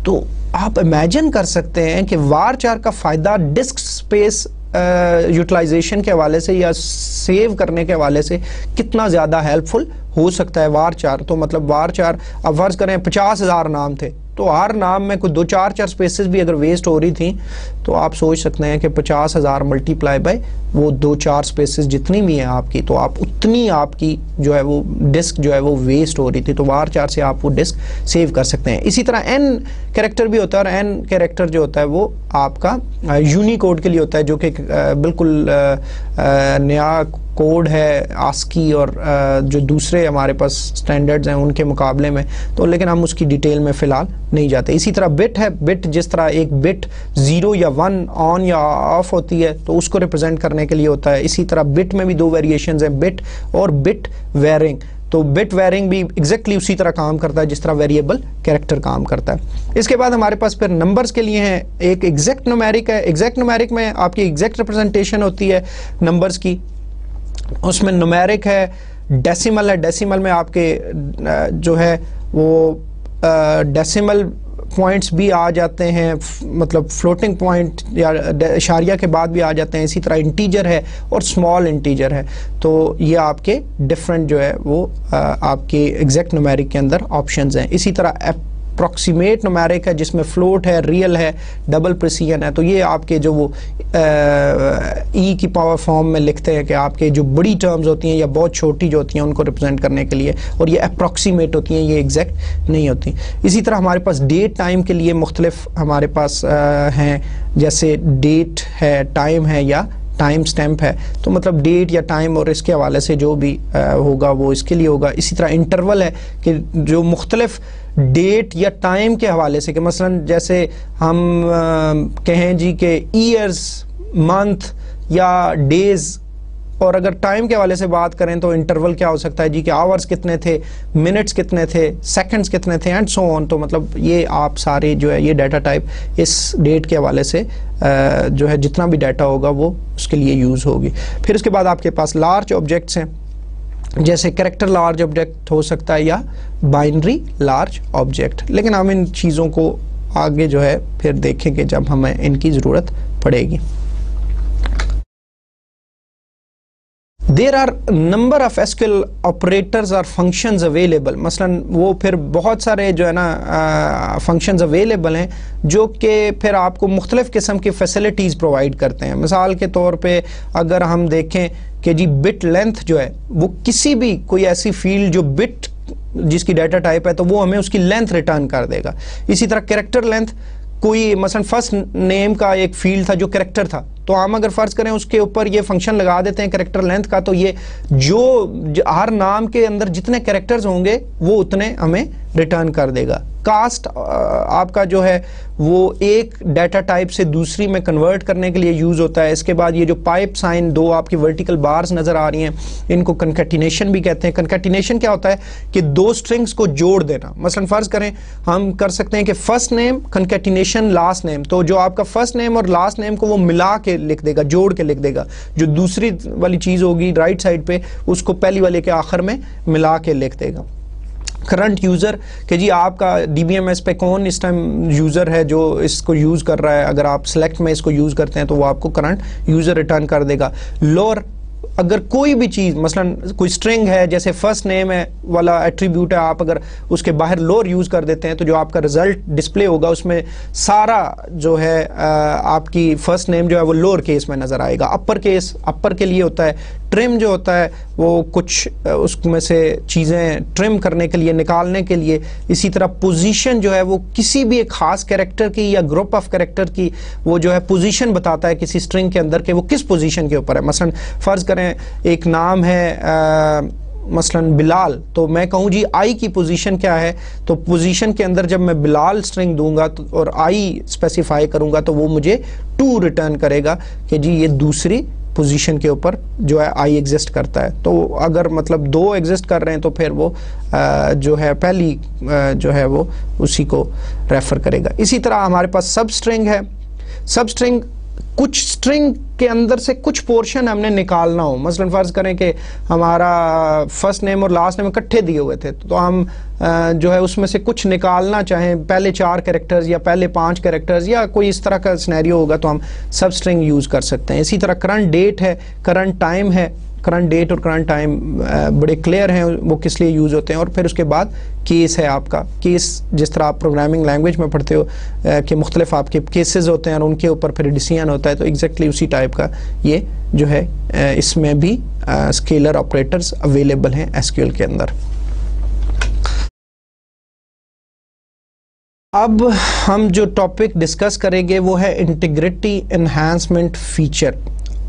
तो आप इमेजिन कर सकते हैं कि var4 का फायदा डिस्क स्पेस यूटिलाइजेशन के हवाले से या सेव करने के हवाले से कितना ज़्यादा हेल्पफुल हो सकता है var4। तो मतलब var4 अब फर्ज करें 50,000 नाम थे, तो हर नाम में कोई 2-4 स्पेसेस भी अगर वेस्ट हो रही थी, तो आप सोच सकते हैं कि 50,000 मल्टीप्लाई बाय वो 2-4 स्पेसेस जितनी भी हैं आपकी, तो आप उतनी आपकी जो है वो डिस्क जो है वो वेस्ट हो रही थी। तो var4 से आप वो डिस्क सेव कर सकते हैं। इसी तरह एन कैरेक्टर भी होता है, और एन कैरेक्टर जो होता है वो आपका यूनिकोड के लिए होता है, जो कि बिल्कुल नया कोड है आस्की और जो दूसरे हमारे पास स्टैंडर्ड्स हैं उनके मुकाबले में, तो लेकिन हम उसकी डिटेल में फ़िलहाल नहीं जाते। इसी तरह बिट है, बिट जिस तरह एक बिट 0 या 1 ऑन या ऑफ होती है तो उसको रिप्रेजेंट करने के लिए होता है। इसी तरह बिट में भी 2 वेरिएशंस हैं, बिट और बिट वेरिंग। तो बिट वेरिंग भी एग्जैक्टली उसी तरह काम करता है जिस तरह वेरिएबल कैरेक्टर काम करता है। इसके बाद हमारे पास फिर नंबर्स के लिए हैं, एक एग्जैक्ट न्यूमेरिक है। एग्जैक्ट न्यूमेरिक में आपकी एग्जैक्ट रिप्रेजेंटेशन होती है नंबर्स की, उसमें न्यूमेरिक है, डेसिमल है। डेसिमल में आपके जो है वो डेसिमल पॉइंट्स भी आ जाते हैं, मतलब फ्लोटिंग पॉइंट या इशारिया के बाद भी आ जाते हैं। इसी तरह इंटीजर है और स्मॉल इंटीजर है। तो ये आपके डिफरेंट जो है वो आपके एग्जैक्ट न्यूमेरिक के अंदर ऑप्शंस हैं। इसी तरह अप्रॉक्सीमेट न्यूमेरिक है जिसमें फ्लोट है, रियल है, डबल प्रिसीजन है। तो ये आपके जो वो ई की पावर फॉर्म में लिखते हैं कि आपके जो बड़ी टर्म्स होती हैं या बहुत छोटी जो होती हैं उनको रिप्रेजेंट करने के लिए, और ये अप्रॉक्सीमेट होती हैं, ये एग्जैक्ट नहीं होती। इसी तरह हमारे पास डेट टाइम के लिए मुख्तलिफ हमारे पास हैं, जैसे डेट है, टाइम है या टाइम स्टैम्प है। तो मतलब डेट या टाइम और इसके हवाले से जो भी होगा वो इसके लिए होगा। इसी तरह इंटरवल है कि जो मुख्तलिफ डेट या टाइम के हवाले से, कि मसलन जैसे हम कहें जी कि ईयर्स, मंथ या डेज, और अगर टाइम के हवाले से बात करें तो इंटरवल क्या हो सकता है जी कि आवर्स कितने थे, मिनट्स कितने थे, सेकंड्स कितने थे, एंड सो ऑन। तो मतलब ये आप सारे जो है ये डाटा टाइप इस डेट के हवाले से जो है जितना भी डाटा होगा वो उसके लिए यूज़ होगी। फिर उसके बाद आपके पास लार्ज ऑब्जेक्ट्स हैं, जैसे कैरेक्टर लार्ज ऑब्जेक्ट हो सकता है या बाइनरी लार्ज ऑब्जेक्ट, लेकिन हम इन चीज़ों को आगे जो है फिर देखेंगे जब हमें इनकी ज़रूरत पड़ेगी। There are number of SQL operators और फंक्शंस अवेलेबल, मसलन वो फिर बहुत सारे जो है ना फंक्शंस अवेलेबल हैं जो कि फिर आपको मुख्तलिफ किस्म की फैसिलिटीज़ प्रोवाइड करते हैं। मिसाल के तौर पे अगर हम देखें कि जी बिट लेंथ जो है वो किसी भी कोई ऐसी फील्ड जो बिट जिसकी डाटा टाइप है तो वो हमें उसकी लेंथ रिटर्न कर देगा। इसी तरह कैरेक्टर लेंथ, कोई मसलन फर्स्ट नेम का एक फील्ड था जो कैरेक्टर था, तो हम अगर फर्ज करें उसके ऊपर ये फंक्शन लगा देते हैं कैरेक्टर लेंथ का, तो ये जो हर नाम के अंदर जितने कैरेक्टर्स होंगे वो उतने हमें रिटर्न कर देगा। कास्ट आपका जो है वो एक डाटा टाइप से दूसरी में कन्वर्ट करने के लिए यूज होता है। इसके बाद ये जो पाइप साइन दो आपकी वर्टिकल बार्स नजर आ रही हैं, इनको कंकैटिनेशन भी कहते हैं। कंकैटिनेशन क्या होता है कि दो स्ट्रिंग्स को जोड़ देना। मसलन फर्ज करें हम कर सकते हैं कि first name concatenation last name, तो जो आपका फर्स्ट नेम और लास्ट नेम को वो मिला के लिख देगा, जोड़ के लिख देगा। जो दूसरी वाली चीज होगी राइट साइड पे उसको पहली वाले के आखिर में मिला के लिख देगा। करंट यूज़र कि जी आपका DBMS पे कौन इस टाइम यूज़र है जो इसको यूज़ कर रहा है, अगर आप सेलेक्ट में इसको यूज़ करते हैं तो वो आपको करंट यूज़र रिटर्न कर देगा। लोअर, अगर कोई भी चीज़ मसलन कोई स्ट्रिंग है जैसे फर्स्ट नेम है वाला एट्रीब्यूट है, आप अगर उसके बाहर लोअर यूज़ कर देते हैं तो जो आपका रिजल्ट डिस्प्ले होगा उसमें सारा जो है आपकी फर्स्ट नेम जो है वो लोअर केस में नज़र आएगा। अपर केस अपर के लिए होता है। ट्रिम जो होता है वो कुछ उसमें से चीज़ें ट्रिम करने के लिए, निकालने के लिए। इसी तरह पोजीशन जो है वो किसी भी एक खास कैरेक्टर की या ग्रुप ऑफ कैरेक्टर की वो जो है पोजीशन बताता है किसी स्ट्रिंग के अंदर कि वो किस पोजीशन के ऊपर है। मसलन फ़र्ज़ करें एक नाम है मसलन बिलाल, तो मैं कहूँ जी आई की पोजीशन क्या है, तो पोजीशन के अंदर जब मैं बिलाल स्ट्रिंग दूंगा तो और आई स्पेसिफाई करूंगा तो वो मुझे 2 रिटर्न करेगा कि जी ये दूसरी पोजीशन के ऊपर जो है आई एग्जिस्ट करता है। तो अगर मतलब 2 एग्जिस्ट कर रहे हैं तो फिर वो जो है पहली जो है वो उसी को रेफर करेगा। इसी तरह हमारे पास सब स्ट्रिंग है। सब स्ट्रिंग कुछ स्ट्रिंग के अंदर से कुछ पोर्शन हमने निकालना हो, मसलन फ़र्ज़ करें कि हमारा फर्स्ट नेम और लास्ट नेम इकट्ठे दिए हुए थे तो हम जो है उसमें से कुछ निकालना चाहें, पहले 4 कैरेक्टर्स या पहले 5 कैरेक्टर्स या कोई इस तरह का सिनेरियो होगा तो हम सब स्ट्रिंग यूज़ कर सकते हैं। इसी तरह करंट डेट है, करंट टाइम है। करंट डेट और करंट टाइम बड़े क्लियर हैं वो किस लिए यूज़ होते हैं। और फिर उसके बाद केस है आपका। केस जिस तरह आप प्रोग्रामिंग लैंग्वेज में पढ़ते हो कि मुख्तलिफ आपके केसेस होते हैं और उनके ऊपर फिर डिसीजन होता है, तो एग्जैक्टली उसी टाइप का ये जो है इसमें भी स्केलर ऑपरेटर्स अवेलेबल हैं एसक्यूएल के अंदर। अब हम जो टॉपिक डिस्कस करेंगे वो है इंटीग्रिटी एनहांसमेंट फीचर।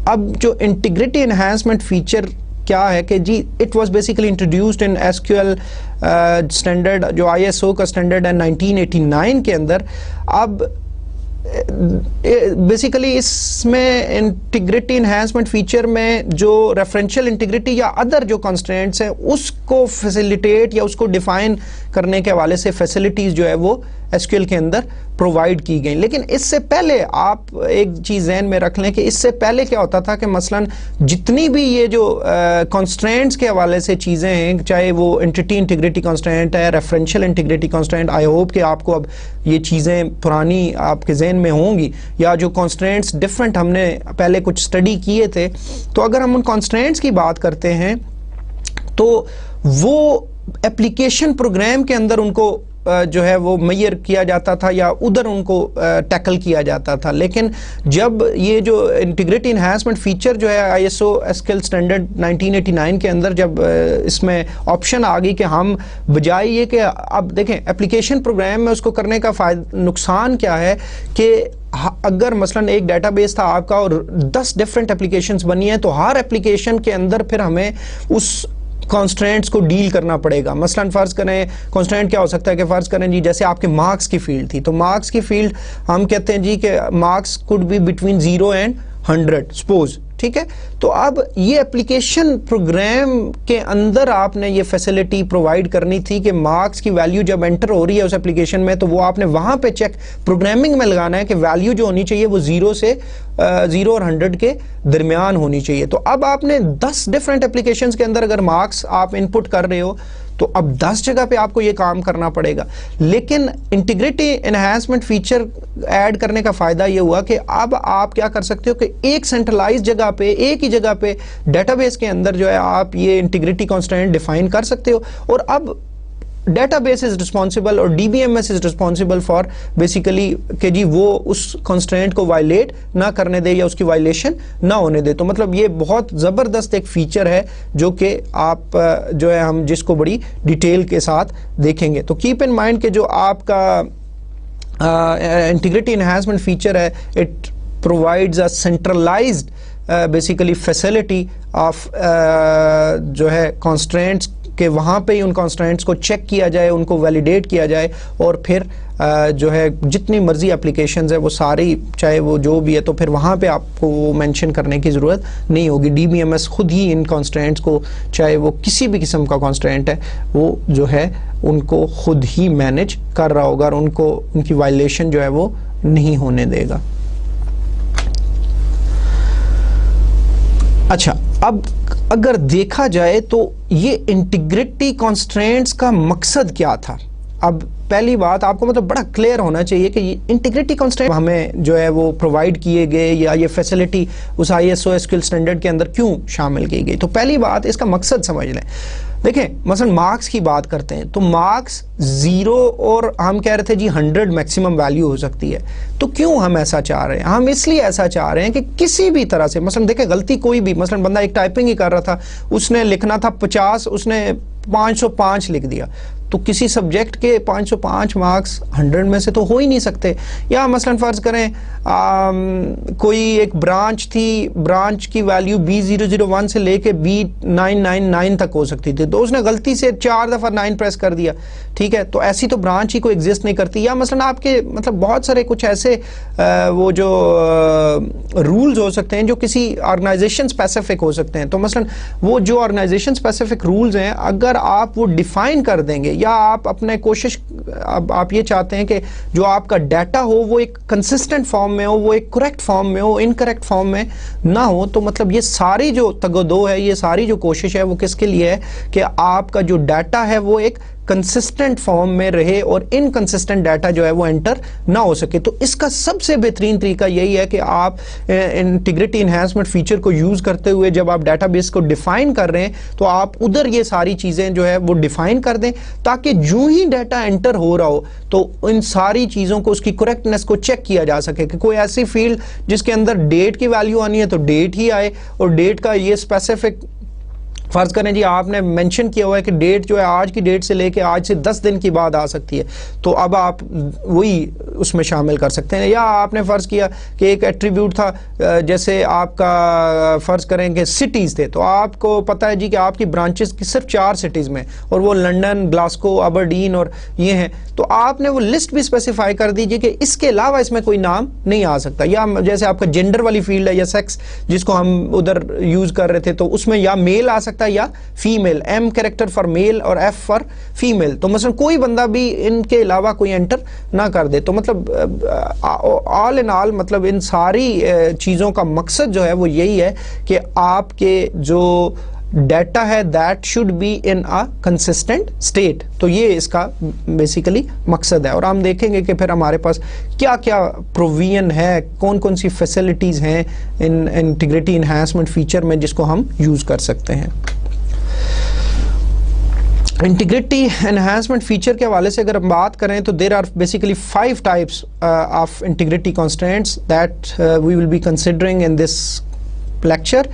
अब जो इंटीग्रिटी एनहांसमेंट फीचर क्या है कि जी it was basically introduced in SQL standard, जो ISO का स्टैंडर्ड है 1989 के अंदर। अब बेसिकली इसमें इंटीग्रिटी एनहांसमेंट फीचर में जो रेफरेंशियल इंटीग्रिटी या अदर जो कंस्ट्रेंट्स हैं उसको फैसिलिटेट या उसको डिफाइन करने के हवाले से फैसिलिटीज़ जो है वो एसक्यूएल के अंदर प्रोवाइड की गई। लेकिन इससे पहले आप एक चीज़ ज़हन में रख लें कि इससे पहले क्या होता था कि मसलन जितनी भी ये जो कंस्ट्रेंट्स के हवाले से चीज़ें हैं, चाहे वो एंटिटी इंटीग्रिटी कंस्ट्रेंट है, referential integrity constraint, I hope कि आपको अब ये चीज़ें पुरानी आपके जहन में होंगी, या जो कंस्ट्रेंट्स डिफरेंट हमने पहले कुछ स्टडी किए थे। तो अगर हम उन कंस्ट्रेंट्स की बात करते हैं तो वो एप्लीकेशन प्रोग्राम के अंदर उनको जो है वो मेजर किया जाता था या उधर उनको टैकल किया जाता था। लेकिन जब ये जो इंटीग्रिटी एनहांसमेंट फीचर जो है ISO एसक्यूएल स्टैंडर्ड 1989 के अंदर जब इसमें ऑप्शन आ गई कि हम बजाय ये कि अब देखें एप्लीकेशन प्रोग्राम में उसको करने का नुकसान क्या है कि अगर मसलन एक डेटाबेस था आपका और 10 डिफरेंट एप्लीकेशंस बनी हैं तो हर एप्लीकेशन के अंदर फिर हमें उस कॉन्स्ट्रेंट्स को डील करना पड़ेगा। मसलन फ़र्ज़ करें कॉन्स्ट्रेंट क्या हो सकता है कि फ़र्ज़ करें जी जैसे आपके मार्क्स की फील्ड थी, तो मार्क्स की फील्ड हम कहते हैं जी कि marks could be between 0 and 100 suppose, ठीक है। तो अब ये एप्लीकेशन प्रोग्राम के अंदर आपने ये फैसिलिटी प्रोवाइड करनी थी कि मार्क्स की वैल्यू जब एंटर हो रही है उस एप्लीकेशन में तो वो आपने वहाँ पे चेक प्रोग्रामिंग में लगाना है कि वैल्यू जो होनी चाहिए वो 0 और 100 के दरमियान होनी चाहिए। तो अब आपने 10 डिफरेंट एप्लीकेशंस के अंदर अगर मार्क्स आप इनपुट कर रहे हो तो अब 10 जगह पे आपको ये काम करना पड़ेगा। लेकिन इंटीग्रिटी एनहांसमेंट फीचर ऐड करने का फायदा ये हुआ कि अब आप क्या कर सकते हो कि एक सेंट्रलाइज जगह पे, एक ही जगह पे डेटाबेस के अंदर जो है आप ये इंटीग्रिटी कंस्ट्रेंट डिफाइन कर सकते हो। और अब डेटाबेस इज रिस्पॉन्सिबल और DBMS is responsible for basically कि जी वो उस कंस्ट्रेंट को वायलेट ना करने दे या उसकी वायलेशन ना होने दे। तो मतलब ये बहुत ज़बरदस्त एक फीचर है जो कि आप जो है हम जिसको बड़ी डिटेल के साथ देखेंगे। तो कीप इन माइंड कि जो आपका इंटीग्रिटी एनहांसमेंट फीचर है, it provides a centralised basically facility of जो है कॉन्स्ट्रेंट्स कि वहाँ पे ही उन कॉन्स्ट्रेंट्स को चेक किया जाए, उनको वैलिडेट किया जाए और फिर जो है जितनी मर्जी एप्लीकेशंस है वो सारी, चाहे वो जो भी है, तो फिर वहाँ पे आपको वो मेंशन करने की ज़रूरत नहीं होगी। डीबीएमएस खुद ही इन कॉन्स्ट्रेंट्स को, चाहे वो किसी भी किस्म का कॉन्स्ट्रेंट है, वो जो है उनको खुद ही मैनेज कर रहा होगा और उनको उनकी वायलेशन जो है वो नहीं होने देगा। अच्छा, अब अगर देखा जाए तो ये इंटीग्रिटी कॉन्स्ट्रेंट्स का मकसद क्या था। अब पहली बात आपको मतलब बड़ा क्लियर होना चाहिए कि ये इंटीग्रिटी कॉन्स्ट्रेंट हमें जो है वो प्रोवाइड किए गए या ये फैसिलिटी उस ISO SQL स्टैंडर्ड के अंदर क्यों शामिल की गई। तो पहली बात इसका मकसद समझ लें। देखें, मसलन मार्क्स की बात करते हैं तो मार्क्स 0 और हम कह रहे थे जी 100 मैक्सिमम वैल्यू हो सकती है। तो क्यों हम ऐसा चाह रहे हैं? हम इसलिए ऐसा चाह रहे हैं कि किसी भी तरह से, मसलन देखें गलती कोई भी, मसलन बंदा एक टाइपिंग ही कर रहा था, उसने लिखना था 50, उसने 505 लिख दिया, तो किसी सब्जेक्ट के 505 मार्क्स 100 में से तो हो ही नहीं सकते। या मसलन फ़र्ज़ करें कोई एक ब्रांच थी, ब्रांच की वैल्यू B001 से लेके B999 तक हो सकती थी, तो उसने गलती से 4 दफ़ा 9 प्रेस कर दिया, ठीक है, तो ऐसी तो ब्रांच ही कोई एग्जिस्ट नहीं करती। या मसलन आपके मतलब बहुत सारे कुछ ऐसे वो जो रूल्स हो सकते हैं जो किसी ऑर्गेनाइजेशन स्पेसिफिक हो सकते हैं। तो मसलन वो जो ऑर्गेनाइजेशन स्पेसिफिक रूल्स हैं, अगर आप वो डिफाइन कर देंगे या आप अपने कोशिश, अब आप ये चाहते हैं कि जो आपका डाटा हो वो एक कंसिस्टेंट फॉर्म में हो, वो एक करेक्ट फॉर्म में हो, इनकरेक्ट फॉर्म में ना हो, तो मतलब ये सारी जो तगदो है, ये सारी जो कोशिश है वो किसके लिए है कि आपका जो डाटा है वो एक कंसिस्टेंट फॉर्म में रहे और इनकंसिस्टेंट डाटा जो है वो एंटर ना हो सके। तो इसका सबसे बेहतरीन तरीका यही है कि आप इंटीग्रिटी एनहांसमेंट फीचर को यूज़ करते हुए जब आप डाटाबेस को डिफाइन कर रहे हैं तो आप उधर ये सारी चीज़ें जो है वो डिफाइन कर दें, ताकि जो ही डाटा एंटर हो रहा हो तो इन सारी चीज़ों को, उसकी करेक्टनेस को चेक किया जा सके कि कोई ऐसी फील्ड जिसके अंदर डेट की वैल्यू आनी है तो डेट ही आए, और डेट का ये स्पेसिफिक, फ़र्ज़ करें जी आपने मेंशन किया हुआ है कि डेट जो है आज की डेट से लेके आज से 10 दिन की बाद आ सकती है, तो अब आप वही उसमें शामिल कर सकते हैं। या आपने फ़र्ज़ किया कि एक एट्रीब्यूट था, जैसे आपका फ़र्ज़ करें कि सिटीज़ थे, तो आपको पता है जी कि आपकी ब्रांचेस की सिर्फ 4 सिटीज़ में, और वो लंदन, ग्लासगो, अबरडीन और ये हैं, तो आपने वो लिस्ट भी स्पेसिफाई कर दीजिए कि इसके अलावा इसमें कोई नाम नहीं आ सकता। या जैसे आपका जेंडर वाली फील्ड है या सेक्स जिसको हम उधर यूज़ कर रहे थे, तो उसमें या मेल आ सकता या female, M character for male और F फॉर फीमेल, तो मतलब कोई बंदा भी इनके अलावा कोई एंटर ना कर दे। तो मतलब ऑल इन ऑल मतलब इन सारी चीज़ों का मकसद जो है वो यही है कि आपके जो डाटा है that should be in a consistent state. तो ये इसका बेसिकली मकसद है, और हम देखेंगे कि फिर हमारे पास क्या क्या प्रोविजन है, कौन कौन सी फैसिलिटीज़ हैं इन इंटीग्रिटी एनहांसमेंट फीचर में जिसको हम यूज़ कर सकते हैं। इंटीग्रिटी एनहांसमेंट फीचर के हवाले से अगर हम बात करें तो there are basically 5 types of integrity constraints that we will be considering in this lecture.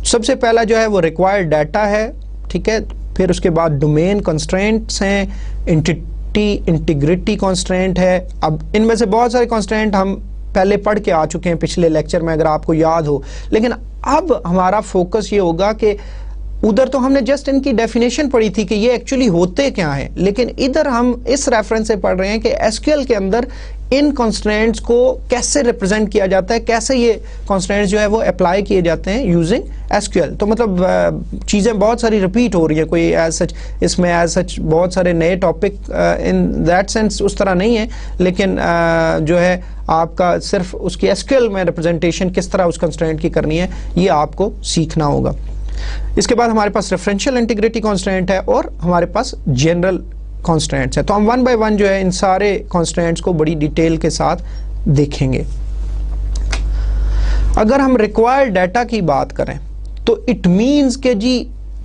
सबसे पहला जो है वो रिक्वायर्ड डाटा है, ठीक है, फिर उसके बाद डोमेन कंस्ट्रेंट्स हैं, एंटिटी इंटीग्रिटी कंस्ट्रेंट है। अब इनमें से बहुत सारे कंस्ट्रेंट हम पहले पढ़ के आ चुके हैं पिछले लेक्चर में, अगर आपको याद हो, लेकिन अब हमारा फोकस ये होगा कि उधर तो हमने जस्ट इनकी डेफिनेशन पढ़ी थी कि ये एक्चुअली होते क्या हैं, लेकिन इधर हम इस रेफरेंस से पढ़ रहे हैं कि एसक्यूएल के अंदर इन कॉन्स्ट्रेंट्स को कैसे रिप्रेजेंट किया जाता है, कैसे ये कॉन्स्ट्रेंट्स जो है वो अप्लाई किए जाते हैं यूजिंग एसक्यूएल। तो मतलब चीज़ें बहुत सारी रिपीट हो रही है, कोई एज सच इसमें एज सच बहुत सारे नए टॉपिक इन दैट सेंस उस तरह नहीं है, लेकिन जो है आपका सिर्फ उसकी एसक्यूएल में रिप्रेजेंटेशन किस तरह उस कॉन्स्ट्रेंट की करनी है ये आपको सीखना होगा। इसके बाद हमारे पास रेफरेंशियल इंटीग्रिटी कॉन्स्टेंट है और हमारे पास जनरल कॉन्स्टेंट्स है। तो हम वन बाय वन जो है इन सारे कॉन्स्टेंट्स को बड़ी डिटेल के साथ देखेंगे। अगर हम रिक्वायर्ड डाटा की बात करें तो इट मींस के जी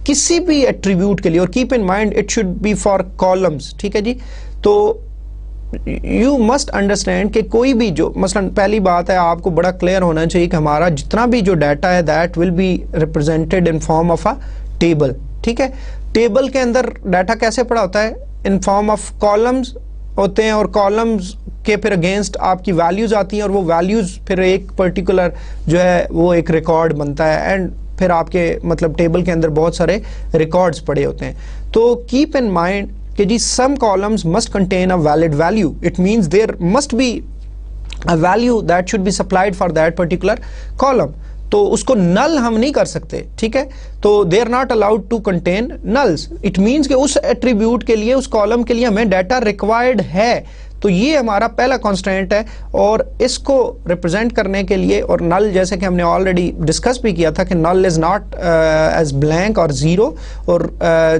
किसी भी एट्रीब्यूट के लिए, और keep in mind it should be for columns, ठीक है जी। तो यू मस्ट अंडरस्टैंड कि कोई भी जो मसलन पहली बात है आपको बड़ा क्लियर होना चाहिए कि हमारा जितना भी जो डाटा है that will be represented in form of a table, ठीक है। टेबल के अंदर डाटा कैसे पड़ा होता है, इन फॉर्म ऑफ कॉलम्स होते हैं, और कॉलम्स के फिर अगेंस्ट आपकी वैल्यूज आती हैं, और वो वैल्यूज फिर एक पर्टिकुलर जो है वो एक रिकॉर्ड बनता है, एंड फिर आपके मतलब टेबल के अंदर बहुत सारे रिकॉर्ड्स पड़े होते हैं। तो कीप इन माइंड कि जी some columns must contain a valid value, it means there must be a value that should be supplied for that particular column. तो उसको नल हम नहीं कर सकते, ठीक है। तो they are not allowed to contain nulls. It means कि उस एट्रीब्यूट के लिए, उस कॉलम के लिए हमें डाटा रिक्वायर्ड है। तो ये हमारा पहला कॉन्स्टेंट है, और इसको रिप्रेजेंट करने के लिए, और नल जैसे कि हमने ऑलरेडी डिस्कस भी किया था कि null is not as blank और जीरो, और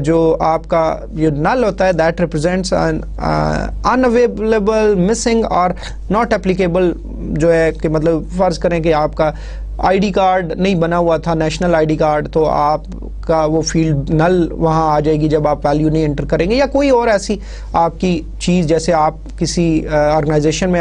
जो आपका जो नल होता है दैट रिप्रेजेंट्स अनअवेलेबल, मिसिंग और नॉट एप्लीकेबल, जो है कि मतलब फर्ज करें कि आपका आईडी कार्ड नहीं बना हुआ था, नेशनल आईडी कार्ड, तो आपका वो फील्ड नल वहाँ आ जाएगी जब आप वैल्यू नहीं एंटर करेंगे, या कोई और ऐसी आपकी चीज़, जैसे आप किसी ऑर्गेनाइजेशन में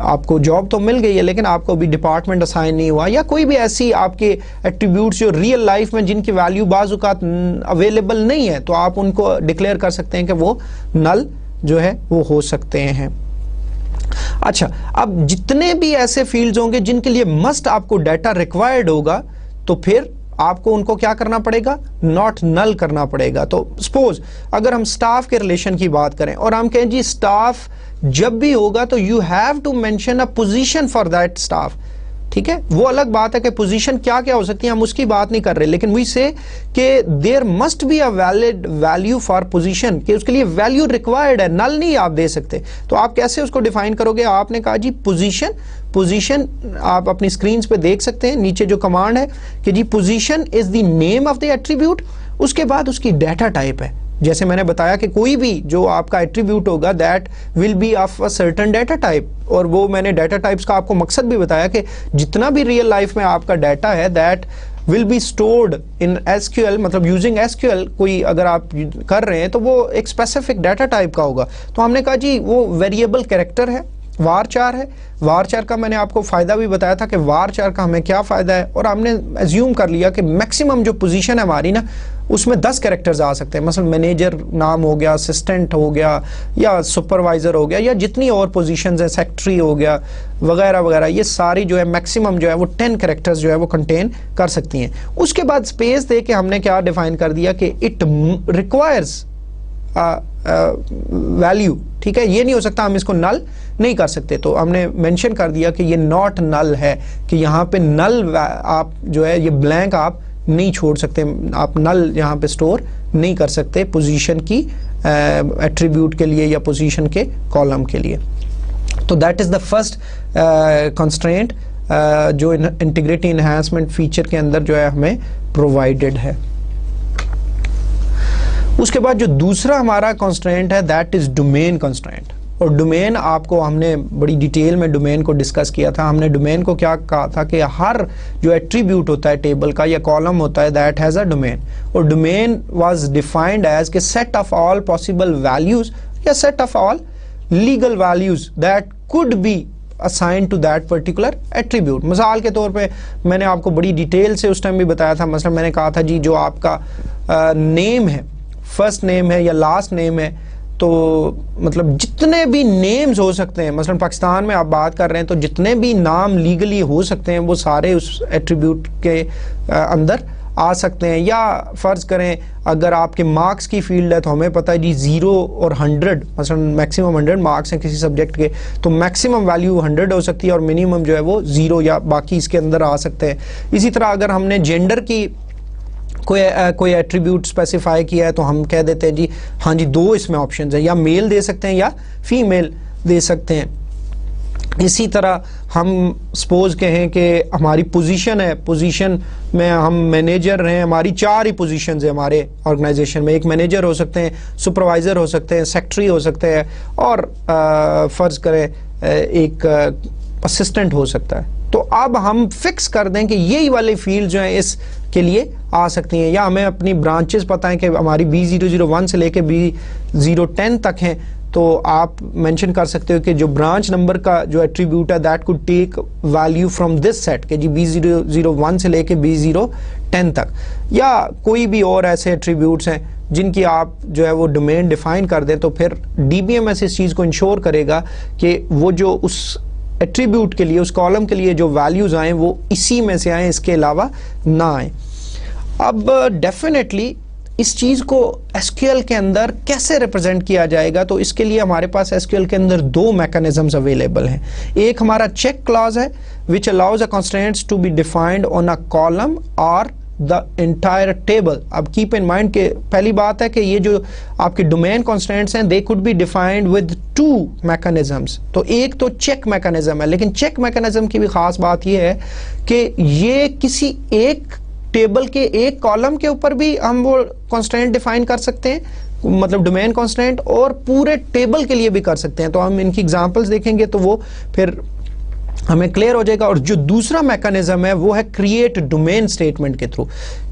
आपको जॉब तो मिल गई है लेकिन आपको अभी डिपार्टमेंट असाइन नहीं हुआ, या कोई भी ऐसी आपके एट्रीब्यूट्स जो रियल लाइफ में जिनकी वैल्यू बाज़ औक़ात अवेलेबल नहीं है, तो आप उनको डिक्लेयर कर सकते हैं कि वो नल जो है वो हो सकते हैं। अच्छा, अब जितने भी ऐसे फील्ड्स होंगे जिनके लिए मस्ट आपको डाटा रिक्वायर्ड होगा, तो फिर आपको उनको क्या करना पड़ेगा, नॉट नल करना पड़ेगा। तो सपोज अगर हम स्टाफ के रिलेशन की बात करें और हम कहें जी स्टाफ जब भी होगा तो you have to mention a position for that staff, ठीक है। वो अलग बात है कि पोजीशन क्या क्या हो सकती है, हम उसकी बात नहीं कर रहे, लेकिन वी से कि there must be a valid value for position, कि उसके लिए वैल्यू रिक्वायर्ड है, नल नहीं आप दे सकते। तो आप कैसे उसको डिफाइन करोगे, आपने कहा जी पोजीशन आप अपनी स्क्रीन पे देख सकते हैं, नीचे जो कमांड है कि जी position is the name of the attribute, उसके बाद उसकी डाटा टाइप है। जैसे मैंने बताया कि कोई भी जो आपका एट्रीब्यूट होगा that will be of a certain data type, और वो मैंने डाटा टाइप्स का आपको मकसद भी बताया कि जितना भी रियल लाइफ में आपका डाटा है that will be stored in SQL, मतलब यूजिंग एसक्यूएल कोई अगर आप कर रहे हैं तो वो एक स्पेसिफिक डाटा टाइप का होगा। तो हमने कहा जी वो वेरिएबल कैरेक्टर है, वारचार है। वारचार का मैंने आपको फ़ायदा भी बताया था कि वारचार का हमें क्या फ़ायदा है, और हमने एज्यूम कर लिया कि मैक्सिमम जो पोजीशन है हमारी ना उसमें 10 कैरेक्टर्स आ सकते हैं। मसलन मैनेजर नाम हो गया, असिस्टेंट हो गया, या सुपरवाइज़र हो गया, या जितनी और पोजीशंस हैं, सेक्रेटरी हो गया वगैरह वगैरह, ये सारी जो है मैक्सिमम जो है वो 10 कैरेक्टर्स जो है वो कंटेन कर सकती हैं। उसके बाद स्पेस दे के हमने क्या डिफाइन कर दिया कि इट रिक्वायर्स वैल्यू, ठीक है। ये नहीं हो सकता हम इसको नल नहीं कर सकते, तो हमने मेंशन कर दिया कि ये नॉट नल है, कि यहाँ पे नल आप जो है ये ब्लैंक आप नहीं छोड़ सकते, आप नल यहाँ पे स्टोर नहीं कर सकते पोजीशन की एट्रीब्यूट के लिए या पोजीशन के कॉलम के लिए। तो that is the first constraint जो इंटीग्रिटी इन्हांसमेंट फीचर के अंदर जो है हमें प्रोवाइडेड है। उसके बाद जो दूसरा हमारा कंस्ट्रेंट है दैट इज डोमेन कंस्ट्रेंट, और डोमेन आपको हमने बड़ी डिटेल में डोमेन को डिस्कस किया था। हमने डोमेन को क्या कहा था कि हर जो एट्रीब्यूट होता है टेबल का या कॉलम होता है दैट हैज़ अ डोमेन, और डोमेन वाज डिफाइंड एज के set of all possible values या set of all legal values that could be assign to that particular attribute. मिसाल के तौर पे मैंने आपको बड़ी डिटेल से उस टाइम भी बताया था, मसलन मैंने कहा था जी जो आपका नेम है, फर्स्ट नेम है या लास्ट नेम है, तो मतलब जितने भी नेम्स हो सकते हैं, मसलन पाकिस्तान में आप बात कर रहे हैं तो जितने भी नाम लीगली हो सकते हैं वो सारे उस एट्रीब्यूट के अंदर आ सकते हैं। या फ़र्ज़ करें अगर आपके मार्क्स की फील्ड है तो हमें पता है जी 0 और 100, मसलन मैक्सिमम 100 मार्क्स हैं किसी सब्जेक्ट के, तो मैक्सिमम वैल्यू 100 हो सकती है और मिनिमम जो है वो 0 या बाकी इसके अंदर आ सकते हैं। इसी तरह अगर हमने जेंडर की कोई एट्रीब्यूट स्पेसिफाई किया है तो हम कह देते हैं जी हाँ जी 2 इसमें ऑप्शंस है, या मेल दे सकते हैं या फीमेल दे सकते हैं। इसी तरह हम सपोज कहें कि हमारी पोजीशन है, पोजीशन में हम मैनेजर हैं, हमारी 4 ही पोजीशंस है हमारे ऑर्गेनाइजेशन में। एक मैनेजर हो सकते हैं, सुपरवाइज़र हो सकते हैं, सेक्रेटरी हो सकते हैं, और फ़र्ज़ करें एक असिस्टेंट हो सकता है। तो अब हम फिक्स कर दें कि यही वाले फील्ड जो हैं इसके लिए आ सकती हैं, या हमें अपनी ब्रांचेस पता है कि हमारी B001 से लेके B010 तक हैं, तो आप मेंशन कर सकते हो कि जो ब्रांच नंबर का जो एट्रीब्यूट है that could take value from this set के जी B001 से लेके B010 तक, या कोई भी और ऐसे एट्रीब्यूट्स हैं जिनकी आप जो है वो डोमेन डिफाइन कर दें, तो फिर DBMS इस चीज़ को इंश्योर करेगा कि वो जो उस एट्रीब्यूट के लिए, उस कॉलम के लिए जो वैल्यूज़ आएँ वो इसी में से आएँ, इसके अलावा ना आएँ। अब डेफिनेटली इस चीज़ को SQL के अंदर कैसे रिप्रेजेंट किया जाएगा, तो इसके लिए हमारे पास SQL के अंदर 2 मैकेनिज्म्स अवेलेबल हैं। एक हमारा चेक क्लॉज है which allows a constraints to be defined on a column और द एंटायर टेबल। अब कीप इन माइंड के पहली बात है कि ये जो आपके डोमेन कॉन्स्टेंट्स हैं they could be defined with 2 mechanisms. तो एक तो चेक मैकेनिज्म है, लेकिन चेक मैकेनिज्म की भी खास बात ये है कि ये किसी एक टेबल के एक कॉलम के ऊपर भी हम वो कॉन्स्टेंट डिफाइन कर सकते हैं, मतलब डोमेन कॉन्स्टेंट, और पूरे टेबल के लिए भी कर सकते हैं। तो हम इनकी एग्जांपल्स देखेंगे तो वो फिर हमें क्लियर हो जाएगा। और जो दूसरा मैकेनिज्म है वो है क्रिएट डोमेन स्टेटमेंट के थ्रू,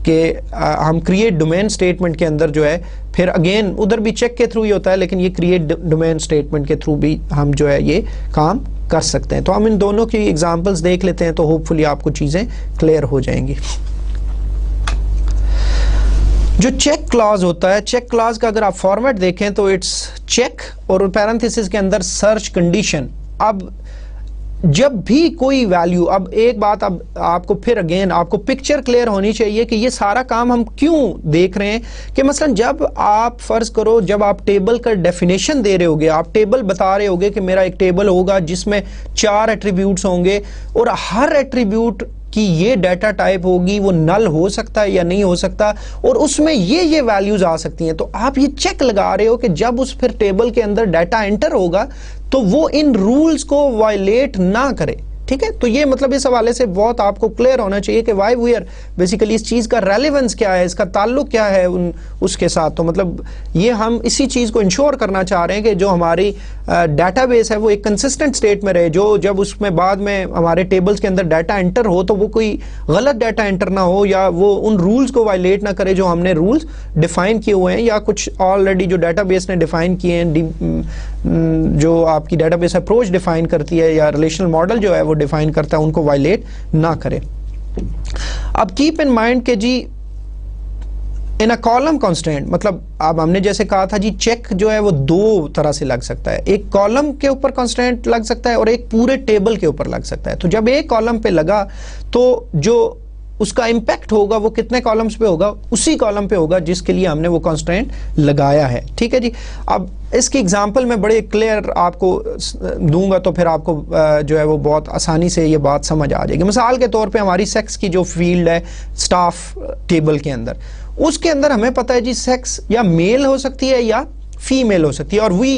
कि हम क्रिएट डोमेन स्टेटमेंट के अंदर जो है फिर अगेन उधर भी चेक के थ्रू ही होता है, लेकिन ये क्रिएट डोमेन स्टेटमेंट के थ्रू भी हम जो है ये काम कर सकते हैं। तो हम इन दोनों की एग्जांपल्स देख लेते हैं, तो होपफुली आपको चीज़ें क्लियर हो जाएंगी। जो चेक क्लॉज होता है, चेक क्लॉज का अगर आप फॉर्मेट देखें तो इट्स चेक और पैरेंथेसिस के अंदर सर्च कंडीशन। अब जब भी कोई वैल्यू, अब एक बात अब आपको फिर अगेन आपको पिक्चर क्लियर होनी चाहिए कि ये सारा काम हम क्यों देख रहे हैं, कि मसलन जब आप फर्ज करो जब आप टेबल का डेफिनेशन दे रहे होगे, आप टेबल बता रहे होगे कि मेरा एक टेबल होगा जिसमें 4 एट्रीब्यूट्स होंगे और हर एट्रीब्यूट कि ये डाटा टाइप होगी, वो नल हो सकता है या नहीं हो सकता, और उसमें ये वैल्यूज आ सकती हैं। तो आप ये चेक लगा रहे हो कि जब उस फिर टेबल के अंदर डाटा एंटर होगा तो वो इन रूल्स को वायलेट ना करे। ठीक है, तो ये मतलब इस हवाले से बहुत आपको क्लियर होना चाहिए कि वाई वी आर बेसिकली इस चीज़ का रेलेवेंस क्या है, इसका ताल्लुक क्या है उसके साथ। तो मतलब ये हम इसी चीज़ को इंश्योर करना चाह रहे हैं कि जो हमारी डाटाबेस है वो एक कंसिस्टेंट स्टेट में रहे, जो जब उसमें बाद में हमारे टेबल्स के अंदर डाटा एंटर हो तो वो कोई गलत डाटा एंटर ना हो, या वो उन रूल्स को वायलेट ना करे जो हमने रूल्स डिफाइन किए हुए हैं, या कुछ ऑलरेडी जो डाटाबेस ने डिफाइन किए हैं, जो आपकी डाटाबेस अप्रोच डिफाइन करती है या रिलेशनल मॉडल जो है वो डिफाइन करता है, उनको वायलेट ना करे। अब कीप इन माइंड के जी इन अ कॉलम कांस्टेंट, मतलब अब हमने जैसे कहा था जी चेक जो है वो 2 तरह से लग सकता है, एक कॉलम के ऊपर कांस्टेंट लग सकता है और एक पूरे टेबल के ऊपर लग सकता है। तो जब एक कॉलम पे लगा तो जो उसका इम्पैक्ट होगा वो कितने कॉलम्स पे होगा, उसी कॉलम पे होगा जिसके लिए हमने वो कांस्टेंट लगाया है। ठीक है जी, अब इसकी एग्जांपल मैं बड़े क्लियर आपको दूंगा तो फिर आपको जो है वो बहुत आसानी से ये बात समझ आ जाएगी। मिसाल के तौर पे हमारी सेक्स की जो फील्ड है स्टाफ टेबल के अंदर, उसके अंदर हमें पता है जी सेक्स या मेल हो सकती है या फीमेल हो सकती है, और वी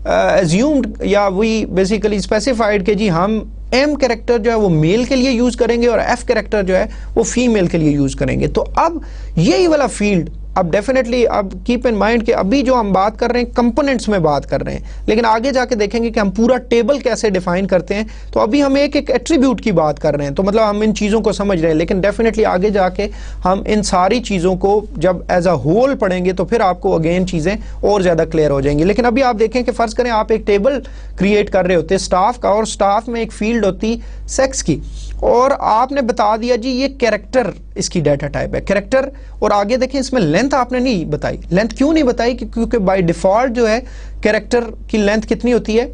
एज्यूम्ड या वी बेसिकली स्पेसिफाइड कि जी हम M कैरेक्टर जो है वो मेल के लिए यूज करेंगे और F कैरेक्टर जो है वो फीमेल के लिए यूज करेंगे। तो अब यही वाला फील्ड अब डेफिनेटली अब कीप इन माइंड कि अभी जो हम बात कर रहे हैं कंपोनेंट्स में बात कर रहे हैं, लेकिन आगे जाके देखेंगे कि हम पूरा टेबल कैसे डिफाइन करते हैं। तो अभी हम एक एक एट्रीब्यूट की बात कर रहे हैं, तो मतलब हम इन चीज़ों को समझ रहे हैं, लेकिन डेफिनेटली आगे जाके हम इन सारी चीज़ों को जब एज अ होल पढ़ेंगे तो फिर आपको अगेन चीज़ें और ज़्यादा क्लियर हो जाएंगी। लेकिन अभी आप देखें कि फ़र्ज़ करें आप एक टेबल क्रिएट कर रहे होते स्टाफ का, और स्टाफ में एक फील्ड होती सेक्स की, और आपने बता दिया जी ये कैरेक्टर इसकी डाटा टाइप है कैरेक्टर, और आगे देखें इसमें लेंथ आपने नहीं बताई। लेंथ क्यों नहीं बताई? क्योंकि बाय डिफॉल्ट जो है कैरेक्टर की लेंथ कितनी होती है,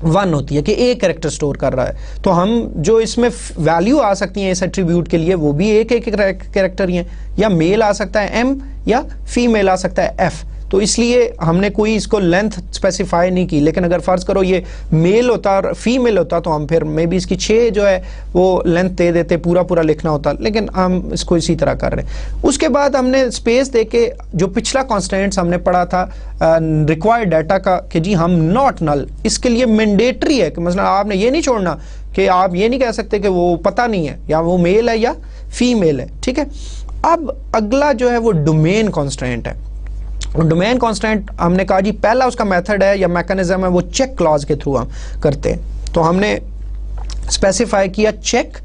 1 होती है, कि एक कैरेक्टर स्टोर कर रहा है। तो हम जो इसमें वैल्यू आ सकती हैं इस एट्रीब्यूट के लिए वो भी एक कैरेक्टर ही है, या मेल आ सकता है M या फीमेल आ सकता है F। तो इसलिए हमने कोई इसको लेंथ स्पेसिफाई नहीं की। लेकिन अगर फर्ज करो ये मेल होता और फीमेल होता तो हम फिर मे बी इसकी 6 जो है वो लेंथ दे देते, पूरा पूरा लिखना होता, लेकिन हम इसको इसी तरह कर रहे हैं। उसके बाद हमने स्पेस दे के जो पिछला कॉन्स्टेंट्स हमने पढ़ा था रिक्वायर्ड डाटा का कि जी हम नॉट नल, इसके लिए मैंडेटरी है कि मतलब आपने ये नहीं छोड़ना कि आप ये नहीं कह सकते कि वो पता नहीं है या वो मेल है या फीमेल है, ठीक है। अब अगला जो है वो डोमेन कॉन्स्टेंट है। डोमेन कॉन्स्टेंट हमने कहा जी पहला उसका मेथड है या मैकेनिज्म है वो चेक क्लॉज के थ्रू हम करते हैं। तो हमने स्पेसिफाई किया चेक,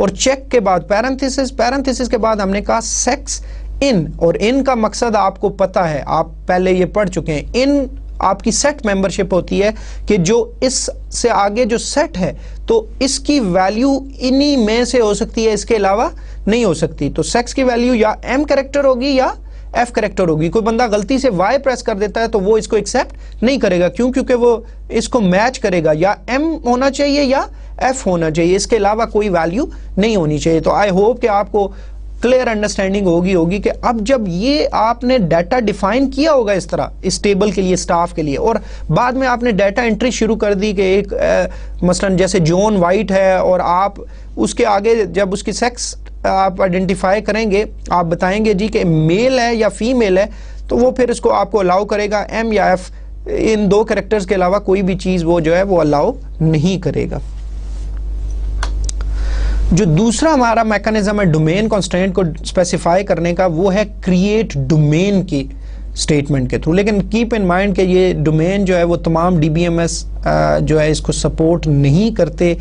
और चेक के बाद पैरेंथेसिस, पैरेंथेसिस के बाद हमने कहा सेक्स इन, और इन का मकसद आपको पता है, आप पहले ये पढ़ चुके हैं। इन आपकी सेट मेंबरशिप होती है कि जो इससे आगे जो सेट है तो इसकी वैल्यू इन्हीं में से हो सकती है, इसके अलावा नहीं हो सकती। तो सेक्स की वैल्यू या एम कैरेक्टर होगी या एफ कैरेक्टर होगी। कोई बंदा गलती से वाई प्रेस कर देता है तो वो इसको एक्सेप्ट नहीं करेगा, क्यों? क्योंकि वो इसको मैच करेगा, या एम होना चाहिए या एफ होना चाहिए, इसके अलावा कोई वैल्यू नहीं होनी चाहिए। तो आई होप कि आपको क्लियर अंडरस्टैंडिंग होगी कि अब जब ये आपने डाटा डिफाइन किया होगा इस तरह इस टेबल के लिए, स्टाफ के लिए, और बाद में आपने डाटा एंट्री शुरू कर दी कि एक मसलन जैसे जॉन वाइट है, और आप उसके आगे जब उसकी सेक्स आप आइडेंटिफाई करेंगे, आप बताएंगे जी कि मेल है या फीमेल है, तो वो फिर इसको आपको अलाउ करेगा। एम या एफ, इन 2 कैरेक्टर्स के अलावा कोई भी चीज़ वो जो है वो अलाउ नहीं करेगा। जो दूसरा हमारा मैकेनिज्म है डोमेन कॉन्स्टेंट को स्पेसिफाई करने का, वो है क्रिएट डोमेन की स्टेटमेंट के थ्रू। लेकिन कीप इन माइंड कि ये डोमेन जो है वो तमाम DBMS जो है इसको सपोर्ट नहीं करते।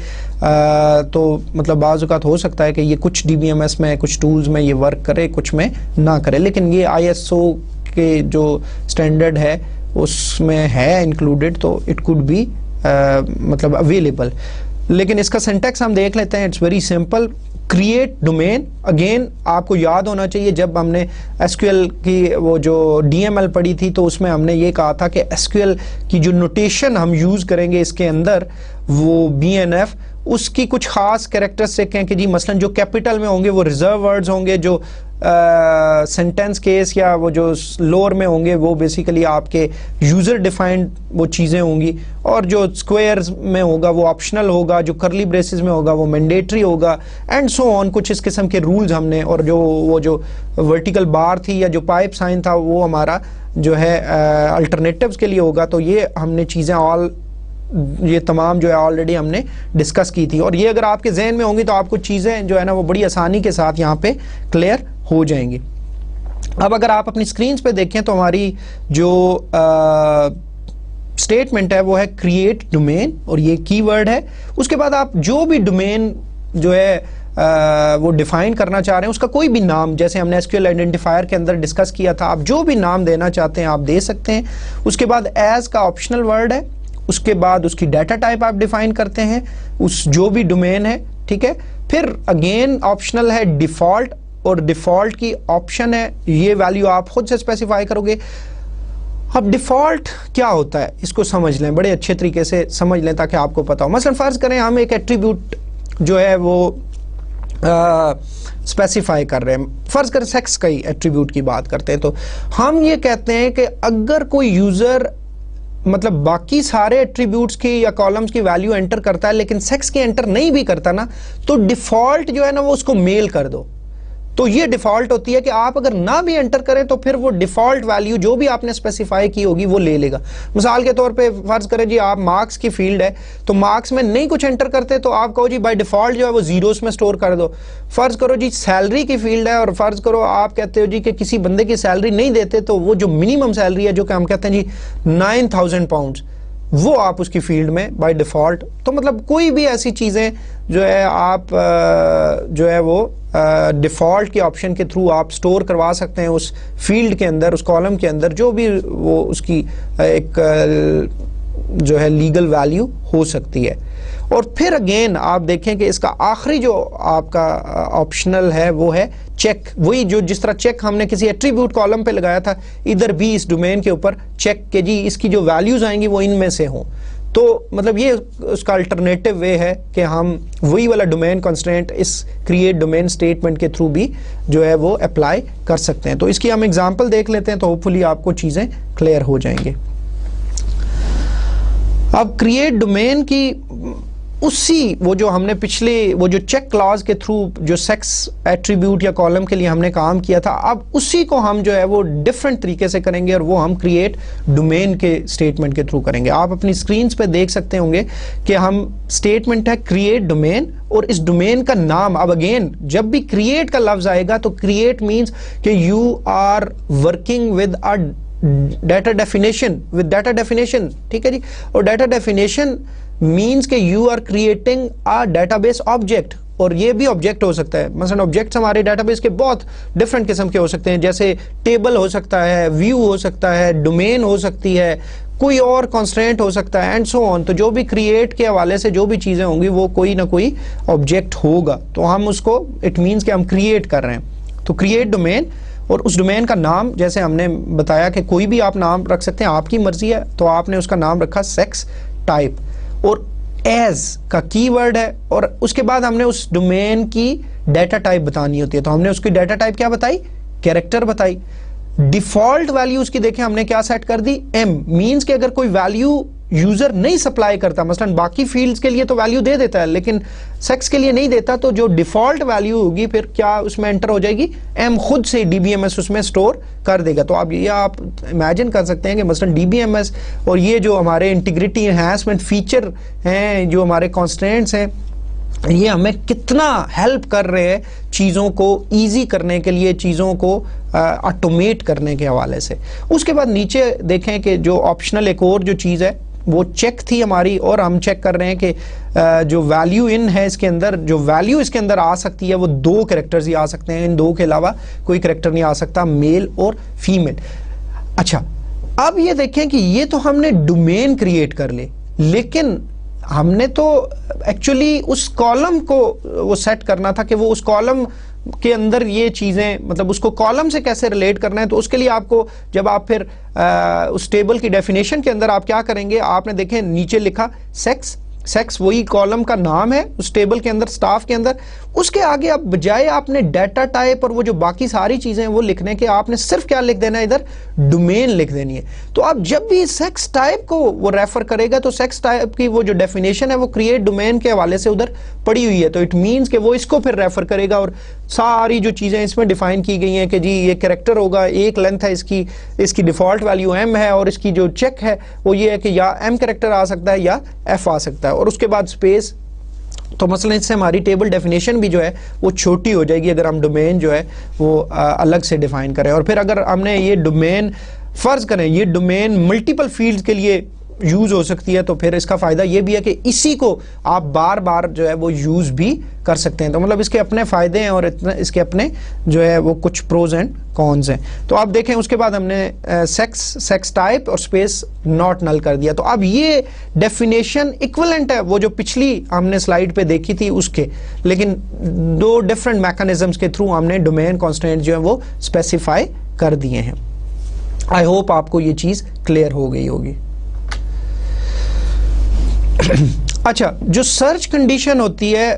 तो मतलब बाज़ औक़ात हो सकता है कि ये कुछ DBMS में, कुछ टूल्स में ये वर्क करे, कुछ में ना करे, लेकिन ये ISO के जो स्टैंडर्ड है उसमें है इंक्लूडेड, तो इट कुड बी मतलब अवेलेबल। लेकिन इसका सिंटैक्स हम देख लेते हैं। It's very simple, create domain. Again आपको याद होना चाहिए जब हमने SQL की वो जो DML पढ़ी थी तो उसमें हमने ये कहा था कि SQL की जो नोटेशन हम यूज़ करेंगे इसके अंदर वो BNF, उसकी कुछ खास कैरेक्टरिस्टिक हैं कि जी मसलन जो कैपिटल में होंगे वो रिजर्व वर्ड्स होंगे, जो सेंटेंस केस या वो जो लोअर में होंगे वो बेसिकली आपके यूज़र डिफाइंड वो चीज़ें होंगी, और जो स्क्वायर्स में होगा वो ऑप्शनल होगा, जो करली ब्रेसेस में होगा वो मैंडेटरी होगा, एंड सो ऑन। कुछ इस किस्म के रूल्स हमने, और जो वो जो वर्टिकल बार थी या जो पाइप साइन था वो हमारा जो है अल्टरनेटिव्स के लिए होगा। तो ये हमने चीज़ें ये तमाम जो है ऑलरेडी हमने डिस्कस की थी, और ये अगर आपके जहन में होंगी तो आपको चीज़ें जो है ना वो बड़ी आसानी के साथ यहाँ पे क्लियर हो जाएंगी। अब अगर आप अपनी स्क्रीन पे देखें तो हमारी जो स्टेटमेंट है वो है क्रिएट डोमेन, और ये कीवर्ड है। उसके बाद आप जो भी डोमेन जो है वो डिफाइन करना चाह रहे हैं उसका कोई भी नाम, जैसे हमने SQL आइडेंटिफायर के अंदर डिस्कस किया था, आप जो भी नाम देना चाहते हैं आप दे सकते हैं। उसके बाद एज का ऑप्शनल वर्ड है, उसके बाद उसकी डाटा टाइप आप डिफाइन करते हैं, उस जो भी डोमेन है, ठीक है। फिर अगेन ऑप्शनल है डिफॉल्ट, और डिफॉल्ट की ऑप्शन है, ये वैल्यू आप खुद से स्पेसिफाई करोगे। अब डिफॉल्ट क्या होता है इसको समझ लें, बड़े अच्छे तरीके से समझ लें ताकि आपको पता हो। मसलन फर्ज करें हम एक एट्रीब्यूट जो है वो स्पेसिफाई कर रहे हैं, फर्ज कर सेक्स का ही एट्रीब्यूट की बात करते हैं, तो हम ये कहते हैं कि अगर कोई यूजर मतलब बाकी सारे एट्रीब्यूट्स की या कॉलम्स की वैल्यू एंटर करता है लेकिन सेक्स की एंटर नहीं भी करता ना, तो डिफॉल्ट जो है ना वो उसको मेल कर दो। तो ये डिफॉल्ट होती है कि आप अगर ना भी एंटर करें तो फिर वो डिफॉल्ट वैल्यू जो भी आपने स्पेसिफाई की होगी वो ले लेगा। मिसाल के तौर पे फर्ज करें जी आप मार्क्स की फील्ड है, तो मार्क्स में नहीं कुछ एंटर करते तो आप कहो जी बाय डिफॉल्ट जो है वो जीरोस में स्टोर कर दो। फर्ज करो जी सैलरी की फील्ड है, और फर्ज करो आप कहते हो जी कि किसी बंदे की सैलरी नहीं देते, तो वो जो मिनिमम सैलरी है जो कि हम कहते हैं जी 9,000 पाउंड, वो आप उसकी फील्ड में बाय डिफॉल्ट। तो मतलब कोई भी ऐसी चीज़ें जो है आप जो है वो डिफ़ॉल्ट के ऑप्शन के थ्रू आप स्टोर करवा सकते हैं उस फील्ड के अंदर, उस कॉलम के अंदर, जो भी वो उसकी एक जो है लीगल वैल्यू हो सकती है। और फिर अगेन आप देखें कि इसका आखिरी जो आपका ऑप्शनल है वो है चेक। वही जो जिस तरह चेक हमने किसी एट्रीब्यूट कॉलम पे लगाया था, इधर भी इस डोमेन के ऊपर चेक के जी इसकी जो वैल्यूज आएंगी वो इनमें से हों। तो मतलब ये उसका अल्टरनेटिव वे है कि हम वही वाला डोमेन कंस्ट्रेंट इस क्रिएट डोमेन स्टेटमेंट के थ्रू भी जो है वो अप्लाई कर सकते हैं। तो इसकी हम एग्जांपल देख लेते हैं, तो होपफुली आपको चीज़ें क्लियर हो जाएंगी। अब क्रिएट डोमेन की उसी वो जो हमने पिछले वो जो चेक क्लॉज के थ्रू जो सेक्स एट्रीब्यूट या कॉलम के लिए हमने काम किया था, अब उसी को हम जो है वो डिफरेंट तरीके से करेंगे और वो हम क्रिएट डोमेन के स्टेटमेंट के थ्रू करेंगे। आप अपनी स्क्रीन पे देख सकते होंगे कि हम स्टेटमेंट है क्रिएट डोमेन और इस डोमेन का नाम, अब अगेन जब भी क्रिएट का लफ्ज आएगा तो क्रिएट मीन्स कि you are working with a data definition, ठीक है जी। और डाटा डेफिनेशन मीन्स के you are creating a database object, और ये भी ऑब्जेक्ट हो सकता है। मसलन ऑब्जेक्ट्स हमारे डेटाबेस के बहुत डिफरेंट किस्म के हो सकते हैं, जैसे टेबल हो सकता है, व्यू हो सकता है, डोमेन हो सकती है, कोई और कॉन्स्ट्रेंट हो सकता है एंड सो ऑन। तो जो भी क्रिएट के हवाले से जो भी चीज़ें होंगी वो कोई ना कोई ऑब्जेक्ट होगा, तो हम उसको इट मीन्स कि हम क्रिएट कर रहे हैं। तो क्रिएट डोमेन, और उस डोमेन का नाम जैसे हमने बताया कि कोई भी आप नाम रख सकते हैं, आपकी मर्जी है। तो आपने उसका नाम रखा सेक्स टाइप, और एज का कीवर्ड है, और उसके बाद हमने उस डोमेन की डाटा टाइप बतानी होती है। तो हमने उसकी डाटा टाइप क्या बताई, कैरेक्टर बताई। डिफॉल्ट वैल्यू उसकी देखें हमने क्या सेट कर दी, एम, मींस कि अगर कोई वैल्यू यूजर नहीं सप्लाई करता, मसलन बाकी फील्ड्स के लिए तो वैल्यू दे देता है लेकिन सेक्स के लिए नहीं देता, तो जो डिफॉल्ट वैल्यू होगी फिर क्या उसमें एंटर हो जाएगी, एम खुद से डीबीएमएस उसमें स्टोर कर देगा। तो आप ये आप इमेजिन कर सकते हैं कि मसलन डीबीएमएस और ये जो हमारे इंटीग्रिटी एनहांसमेंट फीचर हैं, जो हमारे कॉन्स्ट्रेंट्स हैं, ये हमें कितना हेल्प कर रहे हैं चीज़ों को ईजी करने के लिए, चीज़ों को ऑटोमेट करने के हवाले से। उसके बाद नीचे देखें कि जो ऑप्शनल एक और जो चीज़ है वो चेक थी हमारी, और हम चेक कर रहे हैं कि जो वैल्यू इन है इसके अंदर, जो वैल्यू इसके अंदर आ सकती है वो 2 कैरेक्टर्स ही आ सकते हैं, इन 2 के अलावा कोई कैरेक्टर नहीं आ सकता, मेल और फीमेल। अच्छा, अब ये देखें कि ये तो हमने डोमेन क्रिएट कर ले, लेकिन हमने तो एक्चुअली उस कॉलम को वो सेट करना था कि वो उस कॉलम के अंदर ये चीज़ें, मतलब उसको कॉलम से कैसे रिलेट करना है। तो उसके लिए आपको जब आप फिर उस टेबल की डेफिनेशन के अंदर आप क्या करेंगे, आपने देखें नीचे लिखा सेक्स, सेक्स वही कॉलम का नाम है उस टेबल के अंदर, स्टाफ के अंदर। उसके आगे आप बजाय आपने डाटा टाइप और वो जो बाकी सारी चीज़ें हैं वो लिखने के, आपने सिर्फ क्या लिख देना है, इधर डोमेन लिख देनी है। तो आप जब भी सेक्स टाइप को वो रेफर करेगा तो सेक्स टाइप की वो जो डेफिनेशन है वो क्रिएट डोमेन के हवाले से उधर पड़ी हुई है, तो इट मीन्स कि वो इसको फिर रेफर करेगा, और सारी जो चीज़ें इसमें डिफाइन की गई हैं कि जी ये कैरेक्टर होगा, एक लेंथ है इसकी, इसकी डिफ़ॉल्ट वैल्यू एम है, और इसकी जो चेक है वो ये है कि या एम कैरेक्टर आ सकता है या एफ आ सकता है, और उसके बाद स्पेस। तो मसलन इससे हमारी टेबल डेफिनेशन भी जो है वो छोटी हो जाएगी अगर हम डोमेन जो है वो अलग से डिफाइन करें। और फिर अगर हमने ये डोमेन फर्ज करें, ये डोमेन मल्टीपल फील्ड्स के लिए यूज़ हो सकती है, तो फिर इसका फ़ायदा ये भी है कि इसी को आप बार बार जो है वो यूज़ भी कर सकते हैं। तो मतलब इसके अपने फ़ायदे हैं और इसके अपने जो है वो कुछ प्रोज एंड कॉन्स हैं। तो आप देखें उसके बाद हमने सेक्स टाइप और स्पेस नॉट नल कर दिया। तो अब ये डेफिनेशन इक्विवेलेंट है वो जो पिछली हमने स्लाइड पे देखी थी उसके, लेकिन 2 डिफरेंट मैकेनिज्म्स के थ्रू हमने डोमेन कॉन्स्ट्रेंट जो है वो स्पेसिफाई कर दिए हैं। आई होप आपको ये चीज़ क्लियर हो गई होगी। अच्छा, जो सर्च कंडीशन होती है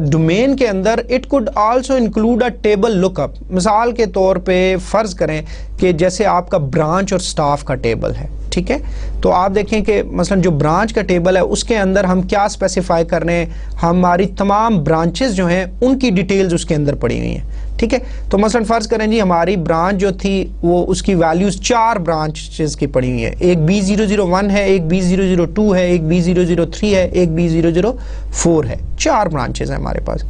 डोमेन के अंदर, it could also include a table lookup. मिसाल के तौर पे फर्ज करें कि जैसे आपका ब्रांच और स्टाफ का टेबल है, ठीक है, तो आप देखें कि मसलन जो ब्रांच का टेबल है उसके अंदर हम क्या स्पेसिफाई कर रहे हैं, हमारी तमाम ब्रांचेस जो हैं उनकी डिटेल्स उसके अंदर पड़ी हुई हैं, ठीक है। तो मसलन फ़र्ज़ करें जी हमारी ब्रांच जो थी वो उसकी वैल्यूज़ 4 ब्रांचेस की पड़ी हुई है, एक B001 है, एक B002 है, एक B003 है, एक B004 है, 4 ब्रांचेस हैं हमारे पास।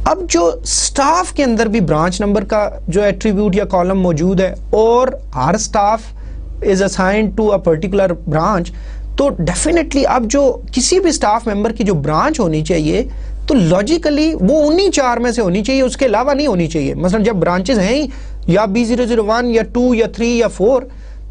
अब जो स्टाफ के अंदर भी ब्रांच नंबर का जो एट्रीब्यूट या कॉलम मौजूद है और हर staff is assigned to a particular branch, तो डेफिनेटली अब जो किसी भी स्टाफ मेंबर की जो ब्रांच होनी चाहिए तो लॉजिकली वो उन्हीं 4 में से होनी चाहिए, उसके अलावा नहीं होनी चाहिए। मतलब जब ब्रांचेस हैं ही या B001 या 2 या 3 या 4,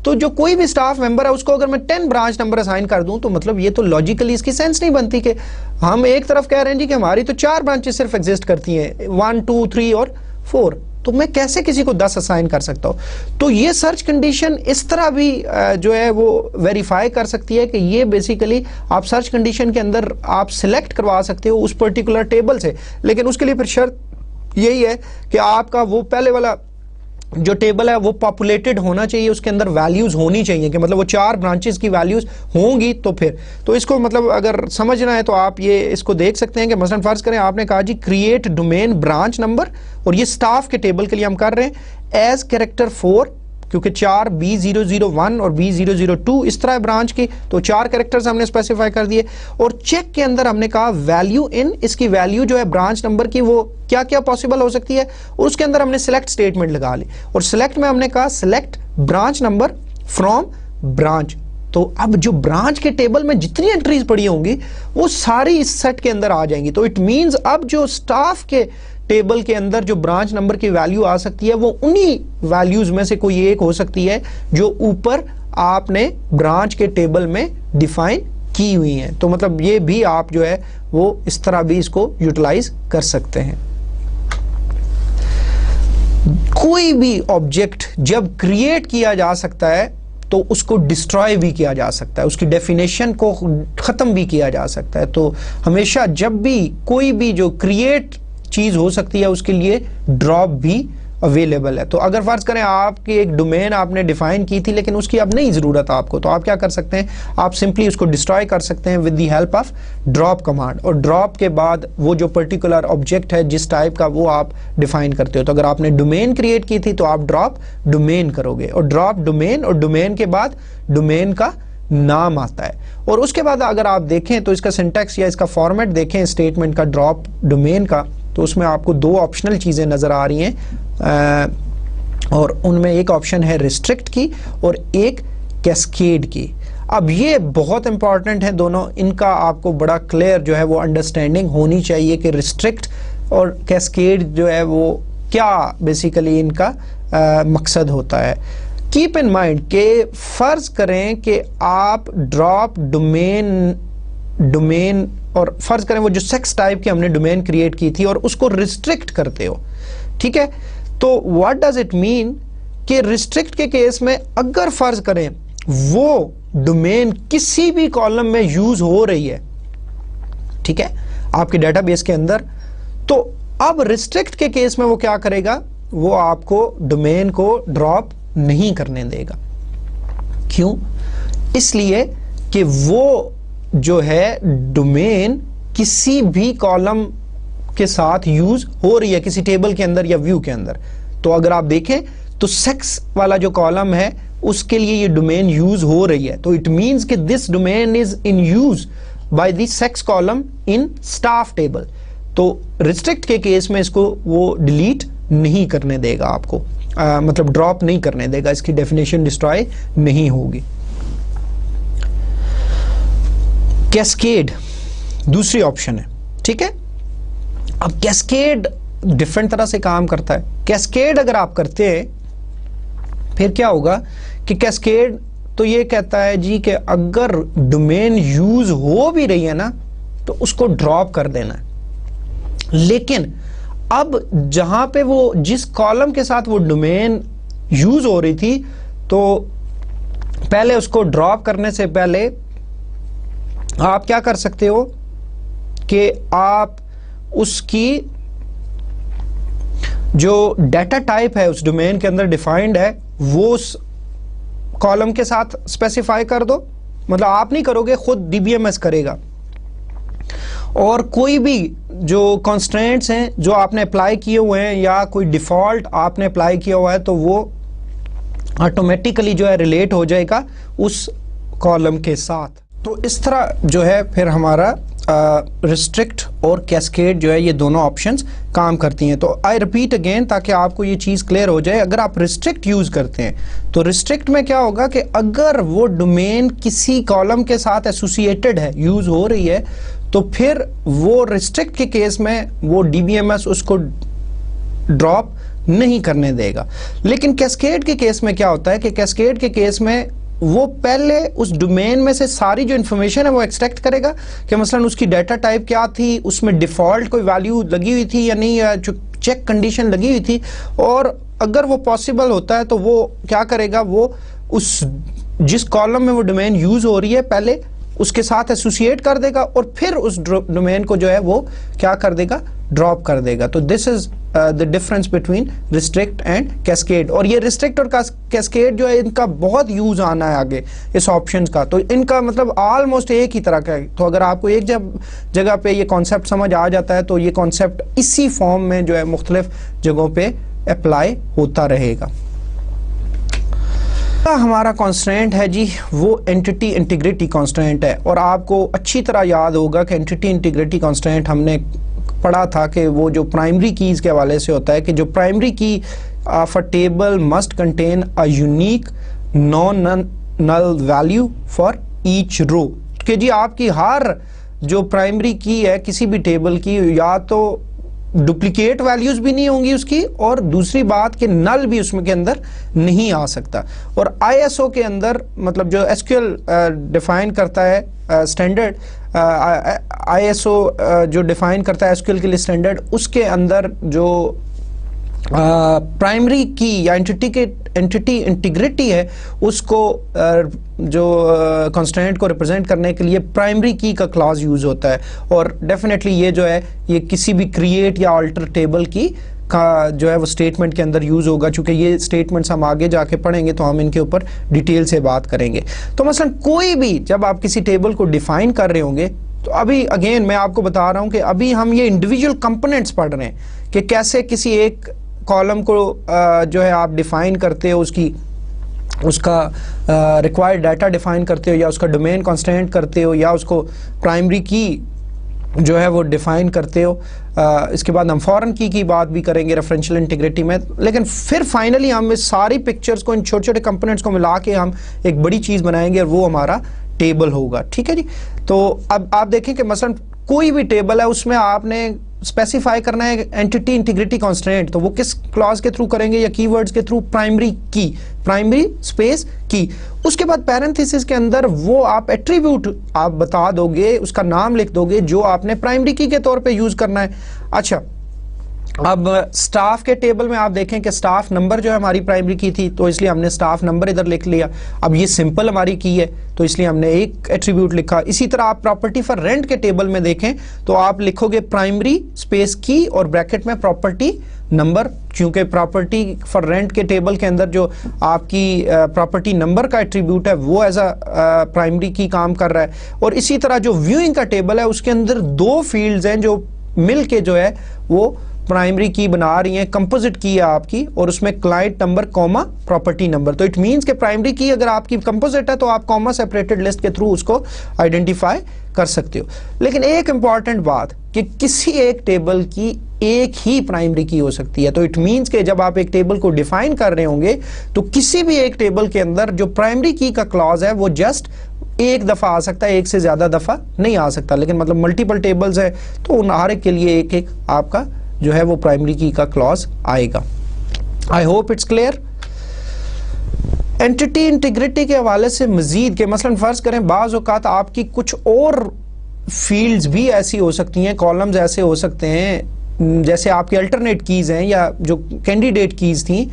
तो जो कोई भी स्टाफ मेंबर है उसको अगर मैं 10 ब्रांच नंबर असाइन कर दूं तो मतलब ये तो लॉजिकली इसकी सेंस नहीं बनती कि हम एक तरफ कह रहे हैं जी कि हमारी तो 4 ब्रांचेस सिर्फ एग्जिस्ट करती हैं, 1 2 3 और 4, तो मैं कैसे किसी को 10 असाइन कर सकता हूँ? तो ये सर्च कंडीशन इस तरह भी जो है वो वेरीफाई कर सकती है कि ये बेसिकली आप सर्च कंडीशन के अंदर आप सिलेक्ट करवा सकते हो उस पर्टिकुलर टेबल से, लेकिन उसके लिए फिर शर्त यही है कि आपका वो पहले वाला जो टेबल है वो पॉपुलेटेड होना चाहिए, उसके अंदर वैल्यूज होनी चाहिए कि मतलब वो 4 ब्रांचेस की वैल्यूज होंगी तो फिर तो इसको मतलब अगर समझना है तो आप ये इसको देख सकते हैं कि मसलन फर्ज करें आपने कहा जी क्रिएट डोमेन ब्रांच नंबर, और ये स्टाफ के टेबल के लिए हम कर रहे हैं एज कैरेक्टर 4, क्योंकि 4 B001 और B002 इस तरह ब्रांच की, तो 4 कैरेक्टर्स हमने स्पेसिफाई कर दिए। और चेक के अंदर हमने कहा वैल्यू इन, इसकी वैल्यू जो है ब्रांच नंबर की वो क्या क्या पॉसिबल हो सकती है, और उसके अंदर हमने सिलेक्ट स्टेटमेंट लगा ली, और सिलेक्ट में हमने कहा select branch number from branch. तो अब जो ब्रांच के टेबल में जितनी एंट्रीज पड़ी होंगी वो सारी इस सेट के अंदर आ जाएंगी। तो इट मींस अब जो स्टाफ के टेबल के अंदर जो ब्रांच नंबर की वैल्यू आ सकती है वो उन्हीं वैल्यूज में से कोई एक हो सकती है जो ऊपर आपने ब्रांच के टेबल में डिफाइन की हुई है। तो मतलब ये भी आप जो है वो इस तरह भी इसको यूटिलाइज कर सकते हैं। कोई भी ऑब्जेक्ट जब क्रिएट किया जा सकता है तो उसको डिस्ट्रॉय भी किया जा सकता है, उसकी डेफिनेशन को खत्म भी किया जा सकता है। तो हमेशा जब भी कोई भी जो क्रिएट चीज हो सकती है उसके लिए ड्रॉप भी अवेलेबल है। तो अगर फर्ज करें आपकी एक डोमेन आपने डिफाइन की थी लेकिन उसकी अब नहीं जरूरत आपको, तो आप क्या कर सकते हैं, आप सिंपली उसको डिस्ट्रॉय कर सकते हैं with the help of drop command, और ड्रॉप के बाद वो जो पर्टिकुलर ऑब्जेक्ट है जिस टाइप का वो आप डिफाइन करते हो। तो अगर आपने डोमेन क्रिएट की थी तो आप ड्रॉप डोमेन करोगे, और ड्रॉप डोमेन, और डोमेन के बाद डोमेन का नाम आता है। और उसके बाद अगर आप देखें तो इसका सिंटैक्स या इसका फॉर्मेट देखें स्टेटमेंट का ड्रॉप डोमेन का, तो उसमें आपको 2 ऑप्शनल चीज़ें नज़र आ रही हैं, और उनमें एक ऑप्शन है रिस्ट्रिक्ट की और एक कैस्केड की। अब ये बहुत इंपॉर्टेंट है दोनों, इनका आपको बड़ा क्लियर जो है वो अंडरस्टैंडिंग होनी चाहिए कि रिस्ट्रिक्ट और कैस्केड जो है वो क्या बेसिकली इनका मकसद होता है। कीप इन माइंड कि फ़र्ज़ करें कि आप ड्रॉप डोमेन और फर्ज करें वो जो सेक्स टाइप की हमने डोमेन क्रिएट की थी और उसको रिस्ट्रिक्ट करते हो, ठीक है। तो व्हाट डज इट मीन कि रिस्ट्रिक्ट के केस में अगर फर्ज करें वो डोमेन किसी भी कॉलम में यूज हो रही है, ठीक है, आपके डेटाबेस के अंदर, तो अब रिस्ट्रिक्ट के केस में वो क्या करेगा, वो आपको डोमेन को ड्रॉप नहीं करने देगा। क्यों? इसलिए कि वो जो है डोमेन किसी भी कॉलम के साथ यूज हो रही है, किसी टेबल के अंदर या व्यू के अंदर। तो अगर आप देखें तो सेक्स वाला जो कॉलम है उसके लिए ये डोमेन यूज हो रही है, तो इट मींस कि this domain is in use by the sex column in staff table. तो रिस्ट्रिक्ट के केस में इसको वो डिलीट नहीं करने देगा आपको, मतलब ड्रॉप नहीं करने देगा, इसकी डेफिनेशन डिस्ट्रॉय नहीं होगी। कैस्केड दूसरी ऑप्शन है, ठीक है। अब कैस्केड डिफरेंट तरह से काम करता है। कैस्केड अगर आप करते हैं फिर क्या होगा कि कैस्केड तो ये कहता है जी कि अगर डोमेन यूज हो भी रही है ना तो उसको ड्रॉप कर देना है। लेकिन अब जहां पे वो जिस कॉलम के साथ वो डोमेन यूज हो रही थी, तो पहले उसको ड्रॉप करने से पहले आप क्या कर सकते हो कि आप उसकी जो डाटा टाइप है उस डोमेन के अंदर डिफाइंड है वो उस कॉलम के साथ स्पेसिफाई कर दो। मतलब आप नहीं करोगे, खुद DBMS करेगा। और कोई भी जो कॉन्स्ट्रेंट्स हैं जो आपने अप्लाई किए हुए हैं या कोई डिफॉल्ट आपने अप्लाई किया हुआ है तो वो ऑटोमेटिकली जो है रिलेट हो जाएगा उस कॉलम के साथ। तो इस तरह जो है फिर हमारा रिस्ट्रिक्ट और कैस्केड जो है ये दोनों ऑप्शंस काम करती हैं। तो आई रिपीट अगेन ताकि आपको ये चीज़ क्लियर हो जाए, अगर आप रिस्ट्रिक्ट यूज़ करते हैं तो रिस्ट्रिक्ट में क्या होगा कि अगर वो डोमेन किसी कॉलम के साथ एसोसिएटेड है, यूज़ हो रही है, तो फिर वो रिस्ट्रिक्ट के केस में वो DBMS उसको ड्रॉप नहीं करने देगा। लेकिन कैस्केड के केस में क्या होता है कि कैस्केड के केस में वो पहले उस डोमेन में से सारी जो इन्फॉर्मेशन है वो एक्सट्रैक्ट करेगा कि मसलन उसकी डाटा टाइप क्या थी, उसमें डिफॉल्ट कोई वैल्यू लगी हुई थी या नहीं, या चेक कंडीशन लगी हुई थी, और अगर वो पॉसिबल होता है तो वो क्या करेगा, वो उस जिस कॉलम में वो डोमेन यूज हो रही है पहले उसके साथ एसोसिएट कर देगा और फिर उस डोमेन को जो है वो क्या कर देगा, ड्रॉप कर देगा। तो this is the difference between restrict and cascade. और ये रिस्ट्रिक्ट और कैस्केड जो है इनका बहुत यूज आना है आगे इस ऑप्शंस का, तो इनका मतलब ऑलमोस्ट एक ही तरह का है। तो अगर आपको एक जगह पे ये कॉन्सेप्ट समझ आ जाता है तो ये कॉन्सेप्ट इसी फॉर्म में जो है मुख्तलिफ जगहों पे अप्लाई होता रहेगा। हमारा कॉन्स्ट्रेंट है जी वो एंटिटी इंटीग्रिटी कॉन्स्ट्रेंट है, और आपको अच्छी तरह याद होगा कि एंटिटी इंटीग्रिटी कॉन्स्ट्रेंट हमने पढ़ा था कि वो जो प्राइमरी कीज के हवाले से होता है कि जो primary key of a table must contain a unique non null value for each row, कि जी आपकी हर जो प्राइमरी की है किसी भी टेबल की या तो डुप्लीकेट वैल्यूज भी नहीं होंगी उसकी, और दूसरी बात कि नल भी उसमें के अंदर नहीं आ सकता। और आईएसओ के अंदर मतलब जो एसक्यूएल डिफाइन करता है स्टैंडर्ड, आईएसओ जो डिफाइन करता है एसक्यूएल के लिए स्टैंडर्ड, उसके अंदर जो प्राइमरी की या एंटिटी इंटीग्रिटी है उसको जो कंस्ट्रेंट को रिप्रेजेंट करने के लिए प्राइमरी की का क्लॉज यूज होता है। और डेफिनेटली ये जो है ये किसी भी क्रिएट या अल्टर टेबल की का जो है वो स्टेटमेंट के अंदर यूज होगा। चूंकि ये स्टेटमेंट्स हम आगे जाके पढ़ेंगे तो हम इनके ऊपर डिटेल से बात करेंगे। तो मसलन कोई भी जब आप किसी टेबल को डिफाइन कर रहे होंगे तो अभी अगेन मैं आपको बता रहा हूं कि अभी हम ये इंडिविजुअल कंपोनेंट्स पढ़ रहे हैं कि कैसे किसी एक कॉलम को जो है आप डिफाइन करते हो, उसका रिक्वायर्ड डाटा डिफाइन करते हो, या उसका डोमेन कॉन्स्टेंट करते हो, या उसको प्राइमरी की जो है वो डिफाइन करते हो। इसके बाद हम फॉरेन की बात भी करेंगे रेफरेंशियल इंटीग्रिटी में, लेकिन फिर फाइनली हम इस सारी पिक्चर्स को, इन छोटे छोटे कंपोनेंट्स को मिला के हम एक बड़ी चीज़ बनाएंगे और वो हमारा टेबल होगा। ठीक है जी। तो अब आप देखें कि मसलन कोई भी टेबल है उसमें आपने स्पेसिफाई करना है एंटिटी इंटीग्रिटी कॉन्स्ट्रेंट, तो वो किस क्लॉज के थ्रू करेंगे या कीवर्ड्स के थ्रू, प्राइमरी स्पेस की। उसके बाद पैरेंथेसिस के अंदर वो आप एट्रीब्यूट आप बता दोगे, उसका नाम लिख दोगे जो आपने प्राइमरी की के तौर पे यूज करना है। अच्छा, अब स्टाफ के टेबल में आप देखें कि स्टाफ नंबर जो है हमारी प्राइमरी की थी, तो इसलिए हमने स्टाफ नंबर इधर लिख लिया। अब ये सिंपल हमारी की है तो इसलिए हमने एक एट्रीब्यूट लिखा। इसी तरह आप प्रॉपर्टी फॉर रेंट के टेबल में देखें तो आप लिखोगे प्राइमरी स्पेस की और ब्रैकेट में प्रॉपर्टी नंबर, क्योंकि प्रॉपर्टी फॉर रेंट के टेबल के अंदर जो आपकी प्रॉपर्टी नंबर का एट्रीब्यूट है वो एज अ प्राइमरी की काम कर रहा है। और इसी तरह जो व्यूइंग का टेबल है उसके अंदर दो फील्ड्स हैं जो मिल के जो है वो प्राइमरी की बना रही है, कंपोजिट की है आपकी, और उसमें client number comma property number. तो इट मींस कि प्राइमरी की अगर आपकी कंपोजिट है तो आप कॉमा सेपरेटेड लिस्ट के थ्रू उसको आइडेंटिफाई कर सकते हो। लेकिन एक इंपॉर्टेंट बात कि किसी एक टेबल की एक ही प्राइमरी की हो सकती है। तो इट मींस कि जब आप एक टेबल को डिफाइन कर रहे होंगे तो किसी भी एक टेबल के अंदर जो प्राइमरी की का क्लॉज है वो जस्ट एक दफा आ सकता है, एक से ज्यादा दफा नहीं आ सकता। लेकिन मतलब मल्टीपल टेबल्स है तो उन हर एक के लिए एक एक आपका जो है वो प्राइमरी की का क्लॉज आएगा। I hope it's clear. Entity integrity के हवाले से मजीद के मसलन फर्ज करें बाज़ औक़ात आपकी कुछ और फील्ड्स भी ऐसी हो सकती हैं, कॉलम्स ऐसे हो सकते हैं जैसे आपकी अल्टरनेट कीज हैं या जो कैंडिडेट कीज थी,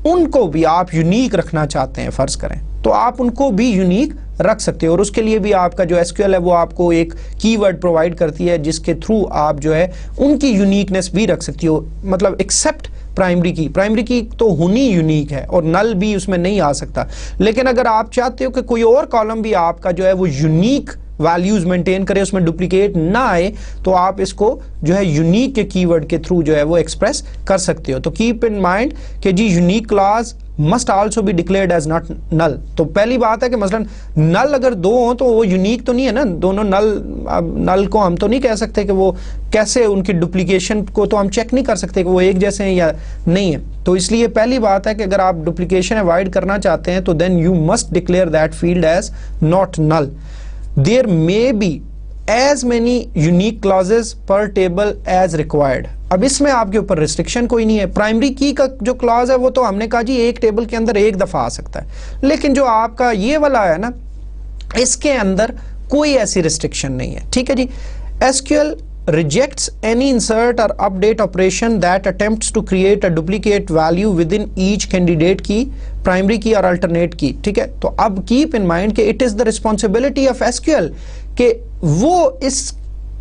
उनको भी आप यूनिक रखना चाहते हैं फर्ज करें तो आप उनको भी यूनिक रख सकते हो। और उसके लिए भी आपका जो एसक्यूएल है वो आपको एक कीवर्ड प्रोवाइड करती है जिसके थ्रू आप जो है उनकी यूनिकनेस भी रख सकती हो। मतलब एक्सेप्ट प्राइमरी की तो होनी यूनिक है और नल भी उसमें नहीं आ सकता। लेकिन अगर आप चाहते हो कि कोई और कॉलम भी आपका जो है वो यूनिक वैल्यूज मेंटेन करे, उसमें डुप्लीकेट ना आए, तो आप इसको जो है यूनिक के कीवर्ड के थ्रू जो है वो एक्सप्रेस कर सकते हो। तो कीप इन माइंड कि जी unique clause must also be declared as not null. तो पहली बात है कि मसलन नल अगर दो हो तो वो यूनिक तो नहीं है ना, दोनों नल को हम तो नहीं कह सकते कि वो कैसे, उनकी डुप्लीकेशन को तो हम चेक नहीं कर सकते कि वो एक जैसे हैं या नहीं है। तो इसलिए पहली बात है कि अगर आप डुप्लीकेशन अवॉइड करना चाहते हैं तो then you must declare that field as not null. There may be as many unique clauses per table as required। अब इसमें आपके ऊपर रिस्ट्रिक्शन कोई नहीं है। प्राइमरी की का जो क्लॉज है वो तो हमने कहा जी एक टेबल के अंदर एक दफा आ सकता है, लेकिन जो आपका ये वाला है ना इसके अंदर कोई ऐसी रिस्ट्रिक्शन नहीं है। ठीक है जी। SQL rejects any insert or update operation that attempts to create a duplicate value within each candidate key, primary key और alternate key. ठीक है, तो अब keep in mind कि it is the responsibility of SQL कि वो इस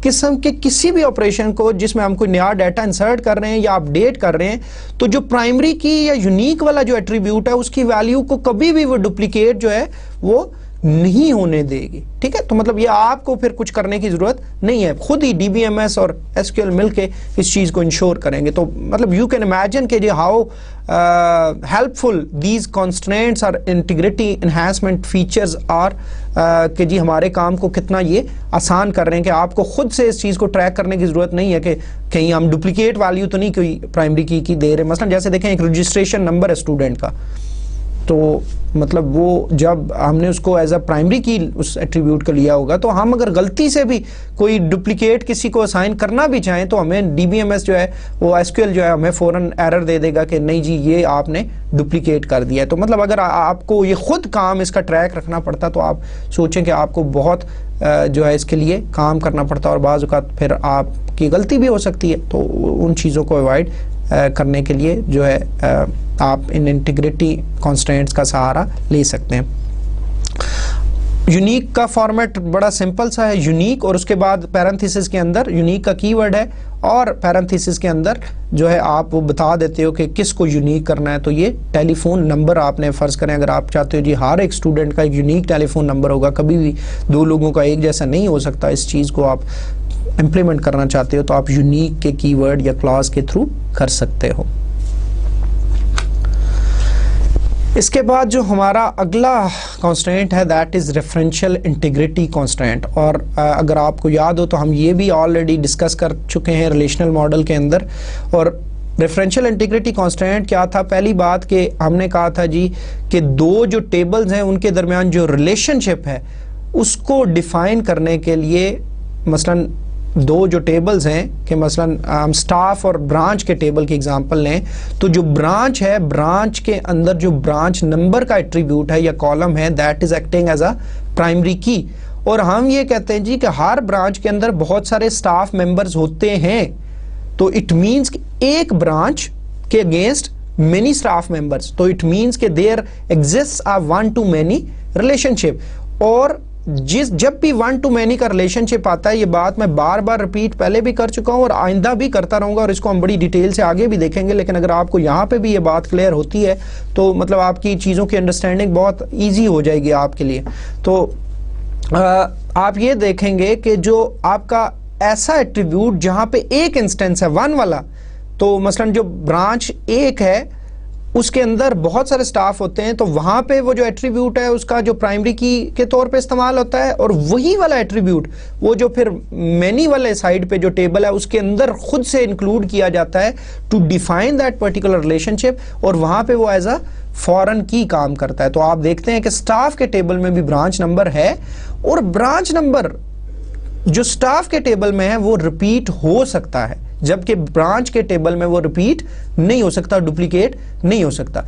किस्म के किसी भी ऑपरेशन को जिसमें हम कोई नया डाटा इंसर्ट कर रहे हैं या अपडेट कर रहे हैं, तो जो प्राइमरी की या यूनिक वाला जो एट्रीब्यूट है उसकी वैल्यू को कभी भी वो डुप्लीकेट जो है वो नहीं होने देगी. ठीक है, तो मतलब ये आपको फिर कुछ करने की जरूरत नहीं है, खुद ही DBMS और SQL मिलके इस चीज को इंश्योर करेंगे. तो मतलब यू कैन इमेजिन कि हाउ हेल्पफुल दीज कॉन्स्ट्रेंट्स और इंटीग्रिटी एनहांसमेंट फीचर्स आर कि जी हमारे काम को कितना ये आसान कर रहे हैं कि आपको खुद से इस चीज को ट्रैक करने की जरूरत नहीं है कि कहीं हम डुप्लीकेट वैल्यू तो नहीं कोई प्राइमरी की दे रहे. मसलन जैसे देखें एक रजिस्ट्रेशन नंबर है स्टूडेंट का, तो मतलब वो जब हमने उसको एज अ प्राइमरी की उस एट्रीब्यूट को लिया होगा, तो हम अगर गलती से भी कोई डुप्लीकेट किसी को असाइन करना भी चाहें तो हमें DBMS जो है वो SQL जो है हमें फौरन एरर दे देगा कि नहीं जी ये आपने डुप्लीकेट कर दिया है. तो मतलब अगर आपको ये खुद काम इसका ट्रैक रखना पड़ता तो आप सोचें कि आपको बहुत जो है इसके लिए काम करना पड़ता और बाज़ औक़ात फिर आपकी गलती भी हो सकती है. तो उन चीज़ों को अवॉइड करने के लिए जो है आप इन इंटीग्रिटी कॉन्स्टेंट्स का सहारा ले सकते हैं. यूनिक का फॉर्मेट बड़ा सिंपल सा है, यूनिक और उसके बाद पैरेंथेसिस के अंदर यूनिक का कीवर्ड है और पैरेंथेसिस के अंदर जो है आप वो बता देते हो कि किसको यूनिक करना है. तो ये टेलीफोन नंबर आपने फ़र्ज़ करें अगर आप चाहते हो जी हर एक स्टूडेंट का एक यूनिक टेलीफोन नंबर होगा, कभी भी दो लोगों का एक जैसा नहीं हो सकता, इस चीज़ को आप इम्प्लीमेंट करना चाहते हो तो आप यूनिक के कीवर्ड या क्लॉज के थ्रू कर सकते हो. इसके बाद जो हमारा अगला कॉन्स्टेंट है that is referential integrity constant. और अगर आपको याद हो तो हम ये भी ऑलरेडी डिस्कस कर चुके हैं रिलेशनल मॉडल के अंदर. और रेफरेंशियल इंटीग्रिटी कॉन्स्टेंट क्या था? पहली बात कि हमने कहा था जी कि दो जो टेबल्स हैं उनके दरमियान जो रिलेशनशिप है उसको डिफाइन करने के लिए, मसलन दो जो टेबल्स हैं कि मसलन हम स्टाफ और ब्रांच के टेबल की एग्जांपल लें, तो जो ब्रांच है, ब्रांच के अंदर जो ब्रांच नंबर का एट्रीब्यूट है या कॉलम है that is acting as a primary key. और हम ये कहते हैं जी कि हर ब्रांच के अंदर बहुत सारे स्टाफ मेंबर्स होते हैं, तो इट मीन्स कि एक ब्रांच के अगेंस्ट मेनी स्टाफ मेंबर्स, तो इट मीन्स कि there exist a one to many relationship. और जब भी वन टू मैनी का रिलेशनशिप आता है, ये बात मैं बार बार रिपीट पहले भी कर चुका हूं और आइंदा भी करता रहूंगा और इसको हम बड़ी डिटेल से आगे भी देखेंगे, लेकिन अगर आपको यहाँ पे भी ये बात क्लियर होती है तो मतलब आपकी चीज़ों की अंडरस्टैंडिंग बहुत ईजी हो जाएगी आपके लिए. तो आप ये देखेंगे कि जो आपका ऐसा एट्रीब्यूट जहाँ पे एक इंस्टेंस है वन वाला, तो मसलन जो ब्रांच एक है उसके अंदर बहुत सारे स्टाफ होते हैं, तो वहां पे वो जो एट्रीब्यूट है उसका जो प्राइमरी की के तौर पे इस्तेमाल होता है. और वही वाला एट्रीब्यूट वो जो फिर मेनी वाले साइड पे जो टेबल है उसके अंदर खुद से इंक्लूड किया जाता है to define that particular relationship, और वहां पे वो एज अ फॉरेन की काम करता है. तो आप देखते हैं कि स्टाफ के टेबल में भी ब्रांच नंबर है और ब्रांच नंबर जो स्टाफ के टेबल में है वो रिपीट हो सकता है, जबकि ब्रांच के टेबल में वो रिपीट नहीं हो सकता, डुप्लीकेट नहीं हो सकता.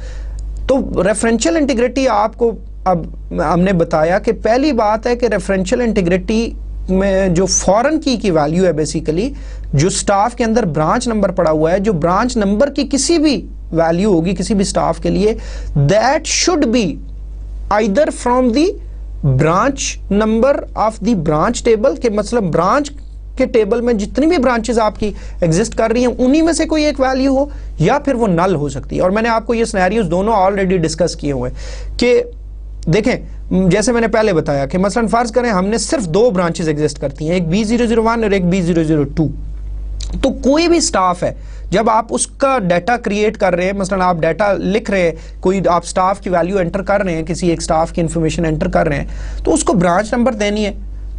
तो रेफरेंशियल इंटीग्रिटी आपको अब हमने बताया कि पहली बात है कि रेफरेंशियल इंटीग्रिटी में जो फॉरेन की वैल्यू है, बेसिकली जो स्टाफ के अंदर ब्रांच नंबर पड़ा हुआ है, जो ब्रांच नंबर की किसी भी वैल्यू होगी किसी भी स्टाफ के लिए, that should be either from the branch number of the branch table, के मतलब ब्रांच के टेबल में जितनी भी ब्रांचेस आपकी एग्जिस्ट कर रही हैं उन्हीं में से कोई एक वैल्यू हो, या फिर वो नल हो सकती है. और मैंने आपको ये सिनेरियोस दोनों ऑलरेडी डिस्कस किए हुए हैं कि देखें, जैसे मैंने पहले बताया कि मसलन फर्ज करें हमने सिर्फ दो ब्रांचेस एग्जिस्ट करती हैं, एक B001 और एक B002. तो कोई भी स्टाफ है, जब आप उसका डाटा क्रिएट कर रहे हैं, मसलन आप डाटा लिख रहे हैं, कोई आप स्टाफ की वैल्यू एंटर कर रहे हैं, किसी एक स्टाफ की इंफॉर्मेशन एंटर कर रहे हैं, तो उसको ब्रांच नंबर देनी है.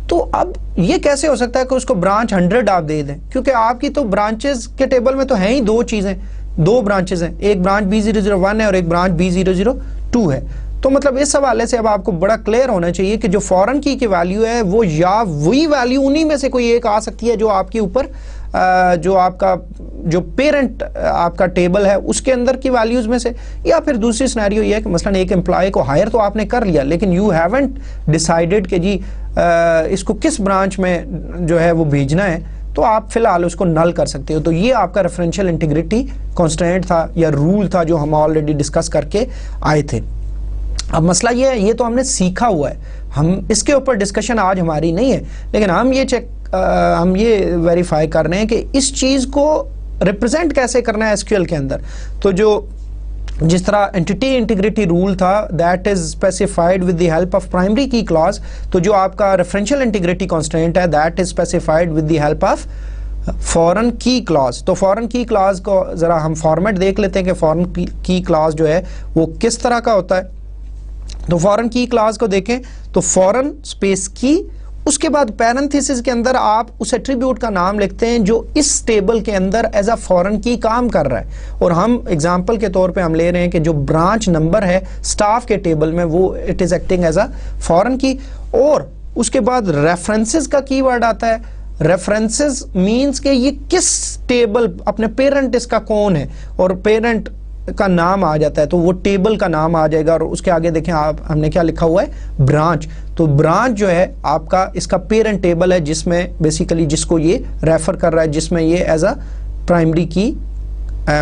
तो अब ये कैसे हो सकता है कि उसको ब्रांच 100 आप दे दें, क्योंकि आपकी तो ब्रांचेस के टेबल में तो हैं ही दो चीजें, दो ब्रांचेस हैं, एक ब्रांच B001 है और एक ब्रांच B002 है. तो मतलब इस हवाले से अब आपको बड़ा क्लियर होना चाहिए कि जो फॉरेन की वैल्यू है वो या वही वैल्यू उन्हीं में से कोई एक आ सकती है जो आपके ऊपर जो आपका जो पेरेंट आपका टेबल है उसके अंदर की वैल्यूज में से, या फिर दूसरी सिनेरियो ये है कि मसलन एक एम्प्लॉय को हायर तो आपने कर लिया लेकिन यू हैवंट डिसाइडेड कि जी इसको किस ब्रांच में जो है वो भेजना है, तो आप फिलहाल उसको नल कर सकते हो। तो ये आपका रेफरेंशियल इंटीग्रिटी कॉन्स्ट्रेंट था या रूल था जो हम ऑलरेडी डिस्कस करके आए थे। अब मसला ये है, ये तो हमने सीखा हुआ है, हम इसके ऊपर डिस्कशन आज हमारी नहीं है, लेकिन हम ये वेरीफाई कर रहे हैं कि इस चीज़ को रिप्रेजेंट कैसे करना है एसक्यूएल के अंदर। तो जिस तरह एंटिटी इंटीग्रिटी रूल था that is specified with the help of primary की क्लॉज, तो जो आपका रेफरेंशियल इंटीग्रिटी कॉन्स्टेंट है that is specified with the help of foreign की क्लॉज। तो फॉरेन की क्लॉज को जरा हम फॉर्मेट देख लेते हैं कि फॉरेन की क्लॉज जो है वो किस तरह का होता है। तो फॉरेन की क्लॉज को देखें तो फॉरेन स्पेस की, उसके बाद पैरेंथेसिस के अंदर आप उस एट्रीब्यूट का नाम लिखते हैं जो इस टेबल के अंदर एज अ फॉरेन की काम कर रहा है। और हम एग्जांपल के तौर पे हम ले रहे हैं कि जो ब्रांच नंबर है स्टाफ के टेबल में वो it is acting as a foreign key. और उसके बाद रेफरेंसेस का कीवर्ड आता है। रेफरेंसेस मींस कि ये किस टेबल, अपने पेरेंट इसका कौन है और पेरेंट का नाम आ जाता है तो वो टेबल का नाम आ जाएगा। और उसके आगे देखें आप, हमने क्या लिखा हुआ है, ब्रांच। तो ब्रांच जो है आपका इसका पेरेंट टेबल है जिसमें बेसिकली जिसको ये रेफर कर रहा है, जिसमें ये एज अ प्राइमरी की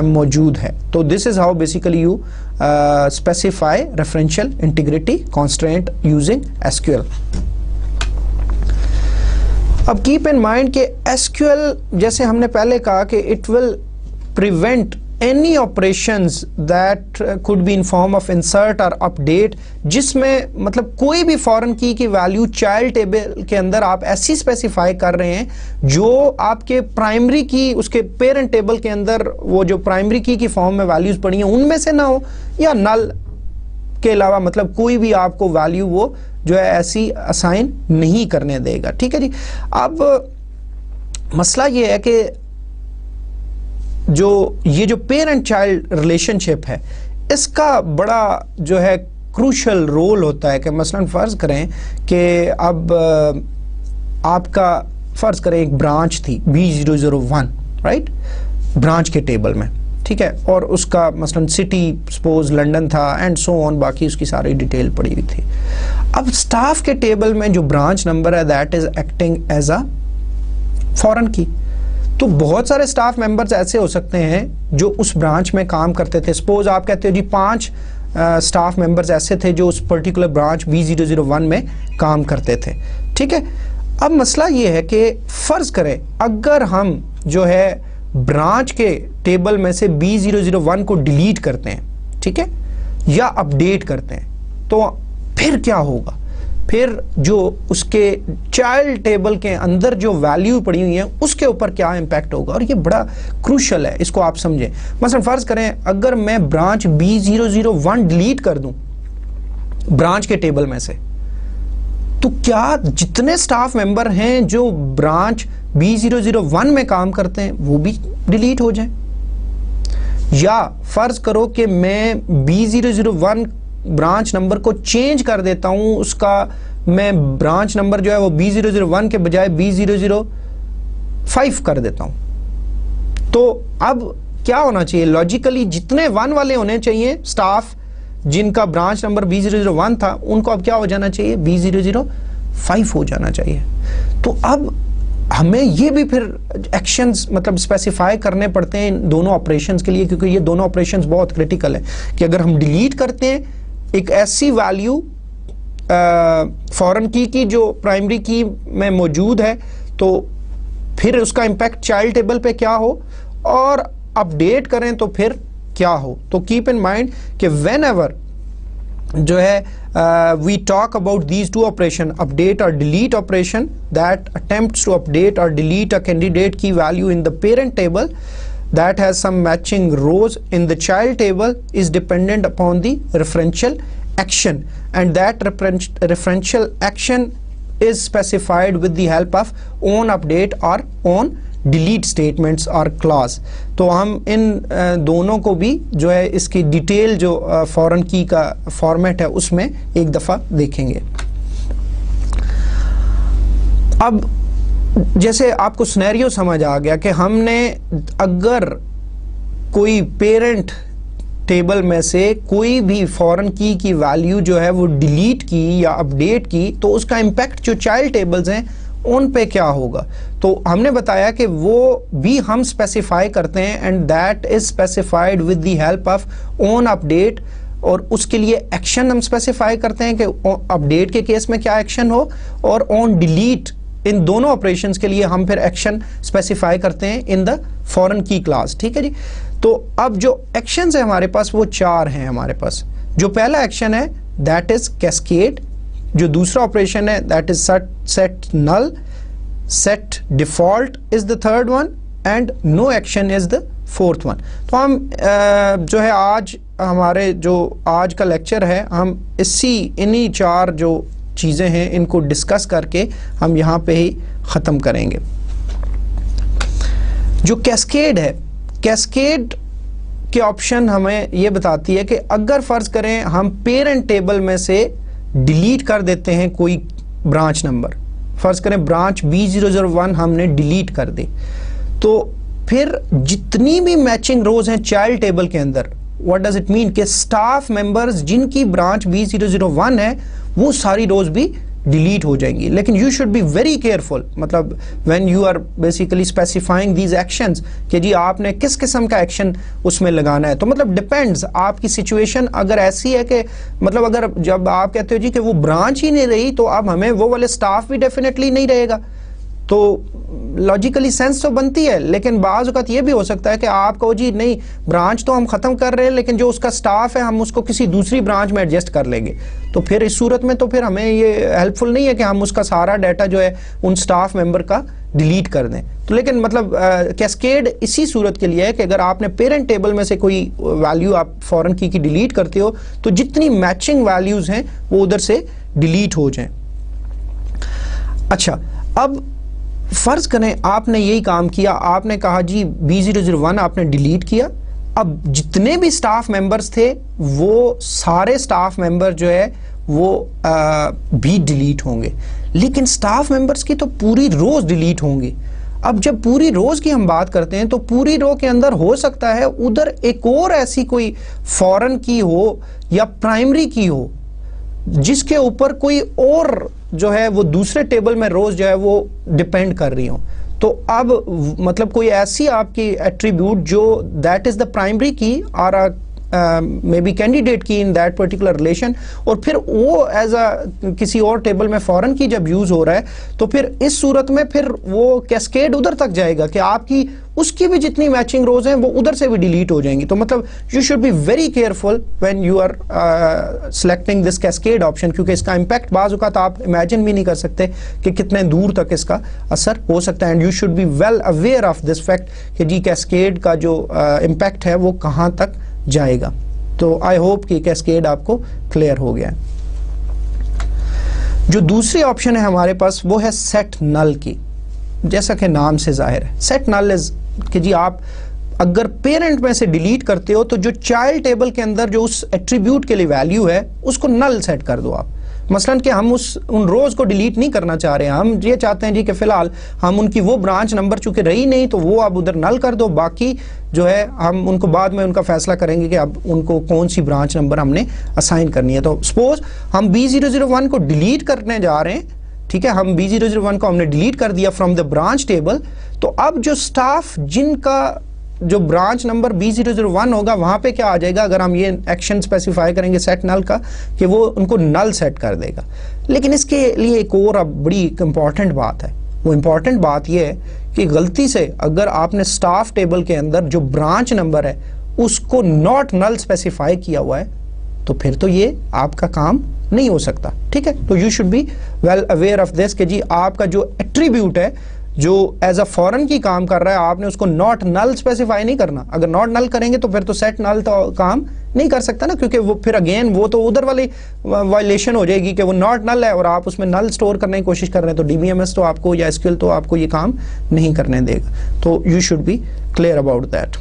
मौजूद है। तो this is how basically you specify referential integrity constraint using SQL. अब कीप इन माइंड कि एसक्यूएल, जैसे हमने पहले कहा कि it will prevent any operations that could be in form of insert or update, जिसमें मतलब कोई भी फॉरेन की वैल्यू चाइल्ड टेबल के अंदर आप ऐसी स्पेसिफाई कर रहे हैं जो आपके प्राइमरी की, उसके पेरेंट टेबल के अंदर वो जो प्राइमरी की फॉर्म में वैल्यूज पड़ी हैं उनमें से ना हो, या नल के अलावा मतलब कोई भी आपको वैल्यू वो जो है ऐसी असाइन नहीं करने देगा। ठीक है जी। अब मसला ये है कि ये जो पेरेंट चाइल्ड रिलेशनशिप है इसका बड़ा जो है क्रूशल रोल होता है कि मसलन फ़र्ज़ करें कि अब आपका फ़र्ज़ करें एक ब्रांच थी B001, राइट, ब्रांच के टेबल में, ठीक है, और उसका मसलन सिटी सपोज लंदन था एंड सो ऑन, बाकी उसकी सारी डिटेल पड़ी हुई थी। अब स्टाफ के टेबल में जो ब्रांच नंबर है that is acting as a foreign key. तो बहुत सारे स्टाफ मेंबर्स ऐसे हो सकते हैं जो उस ब्रांच में काम करते थे। सपोज आप कहते हो जी 5 स्टाफ मेंबर्स ऐसे थे जो उस पर्टिकुलर ब्रांच B001 में काम करते थे। ठीक है। अब मसला ये है कि फर्ज करें अगर हम जो है ब्रांच के टेबल में से B001 को डिलीट करते हैं, ठीक है, या अपडेट करते हैं, तो फिर क्या होगा? फिर जो उसके चाइल्ड टेबल के अंदर जो वैल्यू पड़ी हुई है उसके ऊपर क्या इंपैक्ट होगा? और ये बड़ा क्रूशल है, इसको आप समझें। मसलन फर्ज करें अगर मैं ब्रांच B001 डिलीट कर दूं ब्रांच के टेबल में से, तो क्या जितने स्टाफ मेंबर हैं जो ब्रांच B001 में काम करते हैं वो भी डिलीट हो जाए? या फर्ज करो कि मैं B001 ब्रांच नंबर को चेंज कर देता हूं, उसका मैं ब्रांच नंबर जो है वो B001 के बजाय B005 कर देता हूं, तो अब क्या होना चाहिए? लॉजिकली जितने 1 वाले होने चाहिए स्टाफ जिनका ब्रांच नंबर B001 था, उनको अब क्या हो जाना चाहिए? B005 हो जाना चाहिए। तो अब हमें ये भी फिर एक्शंस मतलब स्पेसिफाई करने पड़ते हैं इन दोनों ऑपरेशंस के लिए, क्योंकि ये दोनों ऑपरेशंस बहुत क्रिटिकल है कि अगर हम डिलीट करते हैं एक ऐसी वैल्यू फॉरेन की जो प्राइमरी की में मौजूद है, तो फिर उसका इंपैक्ट चाइल्ड टेबल पे क्या हो, और अपडेट करें तो फिर क्या हो। तो कीप इन माइंड कि व्हेन एवर जो है we talk about these two operation, update और delete operation that attempts to update or delete a candidate key value in the parent table that has some matching rows in the child table is dependent upon the referential action, and that referential action is specified with the help of on update or on delete statements or clause। तो हम इन दोनों को भी जो है इसकी डिटेल जो फॉरेन की का फॉर्मेट है उसमें एक दफ़ा देखेंगे। अब जैसे आपको सिनेरियो समझ आ गया कि हमने अगर कोई पेरेंट टेबल में से कोई भी फॉरेन की वैल्यू जो है वो डिलीट की या अपडेट की, तो उसका इम्पैक्ट जो चाइल्ड टेबल्स हैं उन पे क्या होगा। तो हमने बताया कि वो भी हम स्पेसिफाई करते हैं and that is specified with the help of on update, और उसके लिए एक्शन हम स्पेसिफाई करते हैं कि अपडेट के केस में क्या एक्शन हो, और ऑन डिलीट, इन दोनों ऑपरेशंस के लिए हम फिर एक्शन स्पेसिफाई करते हैं इन द फॉरेन की क्लास। ठीक है जी। तो अब जो एक्शंस है हमारे पास वो 4 हैं हमारे पास। जो पहला एक्शन है दैट इज कैस्केड, जो दूसरा ऑपरेशन है that is set null, set default is the third one, and no action is the fourth one. तो हम जो है आज हमारे जो आज का लेक्चर है हम इन्हीं 4 जो चीज़ें हैं इनको डिस्कस करके हम यहाँ पे ही ख़त्म करेंगे। जो कैस्केड है, कैस्केड के ऑप्शन हमें ये बताती है कि अगर फ़र्ज़ करें हम पेरेंट टेबल में से डिलीट कर देते हैं कोई ब्रांच नंबर, फ़र्ज़ करें ब्रांच B001 हमने डिलीट कर दी, तो फिर जितनी भी मैचिंग रोज हैं चाइल्ड टेबल के अंदर, व्हाट डज इट मीन कि स्टाफ मेंबर्स जिनकी ब्रांच B001 है वो सारी रोज भी डिलीट हो जाएंगी। लेकिन you should be very careful, मतलब when you are basically specifying these actions कि जी आपने किस किस्म का एक्शन उसमें लगाना है। तो मतलब डिपेंड्स, आपकी सिचुएशन अगर ऐसी है कि मतलब अगर जब आप कहते हो जी कि वो ब्रांच ही नहीं रही तो अब हमें वो वाले स्टाफ भी डेफिनेटली नहीं रहेगा, तो लॉजिकली सेंस तो बनती है। लेकिन बाज़ वक़्त ये भी हो सकता है कि आप कहो जी नहीं ब्रांच तो हम ख़त्म कर रहे हैं लेकिन जो उसका स्टाफ है हम उसको किसी दूसरी ब्रांच में एडजस्ट कर लेंगे, तो फिर इस सूरत में तो फिर हमें ये हेल्पफुल नहीं है कि हम उसका सारा डाटा जो है उन स्टाफ मेंबर का डिलीट कर दें। तो लेकिन मतलब कैस्केड इसी सूरत के लिए है कि अगर आपने पेरेंट टेबल में से कोई वैल्यू आप फॉरेन की डिलीट करते हो तो जितनी मैचिंग वैल्यूज़ हैं वो उधर से डिलीट हो जाएं। अच्छा, अब फर्ज करें आपने यही काम किया, आपने कहा जी B001 आपने डिलीट किया, अब जितने भी स्टाफ मेंबर्स थे वो सारे स्टाफ मेंबर जो है वो भी डिलीट होंगे, लेकिन स्टाफ मेंबर्स की तो पूरी रोज डिलीट होंगी। अब जब पूरी रोज की हम बात करते हैं तो पूरी रो के अंदर हो सकता है उधर एक और ऐसी कोई फॉरेन की हो या प्राइमरी की हो जिसके ऊपर कोई और जो है वो दूसरे टेबल में रोज जो है वो डिपेंड कर रही हो। तो अब मतलब कोई ऐसी आपकी एट्रीब्यूट जो that is the primary key और मे बी कैंडिडेट की इन दैट पर्टिकुलर रिलेशन, और फिर वो एज अ किसी और टेबल में फॉरेन की जब यूज हो रहा है तो फिर इस सूरत में फिर वो कैस्केड उधर तक जाएगा कि आपकी उसकी भी जितनी मैचिंग रोज हैं वो उधर से भी डिलीट हो जाएंगी। तो मतलब you should be very careful when you are selecting this cascade option, क्योंकि इसका इम्पैक्ट बाज़ औक़ात आप इमेजिन भी नहीं कर सकते कि कितने दूर तक इसका असर हो सकता है। And you should be well aware of this fact कि जी कैस्केड का जो इम्पैक्ट है वो कहाँ तक जाएगा। तो आई होप कि कैस्केड आपको क्लियर हो गया है। जो दूसरी ऑप्शन है हमारे पास वो है सेट नल की। जैसा कि नाम से जाहिर है सेट नल इज कि जी आप अगर पेरेंट में से डिलीट करते हो तो जो चाइल्ड टेबल के अंदर जो उस एट्रीब्यूट के लिए वैल्यू है उसको नल सेट कर दो आप। मसलन कि हम उन रोज को डिलीट नहीं करना चाह रहे हैं, हम ये चाहते हैं जी कि फिलहाल हम उनकी वो ब्रांच नंबर चूंकि रही नहीं तो वो अब उधर नल कर दो, बाकी जो है हम उनको बाद में उनका फैसला करेंगे कि अब उनको कौन सी ब्रांच नंबर हमने असाइन करनी है। तो सपोज हम B001 को डिलीट करने जा रहे हैं, ठीक है, हम B001 को हमने डिलीट कर दिया फ्रॉम द ब्रांच टेबल, तो अब जो स्टाफ जिनका जो ब्रांच नंबर B001 होगा वहां पे क्या आ जाएगा, अगर हम ये एक्शन स्पेसिफाई करेंगे सेट नल का कि वो उनको नल सेट कर देगा। लेकिन इसके लिए एक और अब बड़ी इंपॉर्टेंट बात है, वो इंपॉर्टेंट बात ये है कि गलती से अगर आपने स्टाफ टेबल के अंदर जो ब्रांच नंबर है उसको नॉट नल स्पेसिफाई किया हुआ है तो फिर तो ये आपका काम नहीं हो सकता। ठीक है, तो you should be well aware of this कि जी आपका जो एट्रीब्यूट है जो एज अ फॉरेन की काम कर रहा है आपने उसको नॉट नल स्पेसिफाई नहीं करना। अगर नॉट नल करेंगे तो फिर तो सेट नल तो काम नहीं कर सकता ना, क्योंकि वो फिर अगेन वो तो उधर वाली वायलेशन हो जाएगी कि वो नॉट नल है और आप उसमें नल स्टोर करने की कोशिश कर रहे हैं, तो DBMS तो आपको या SQL तो आपको ये काम नहीं करने देगा। तो you should B clear about that.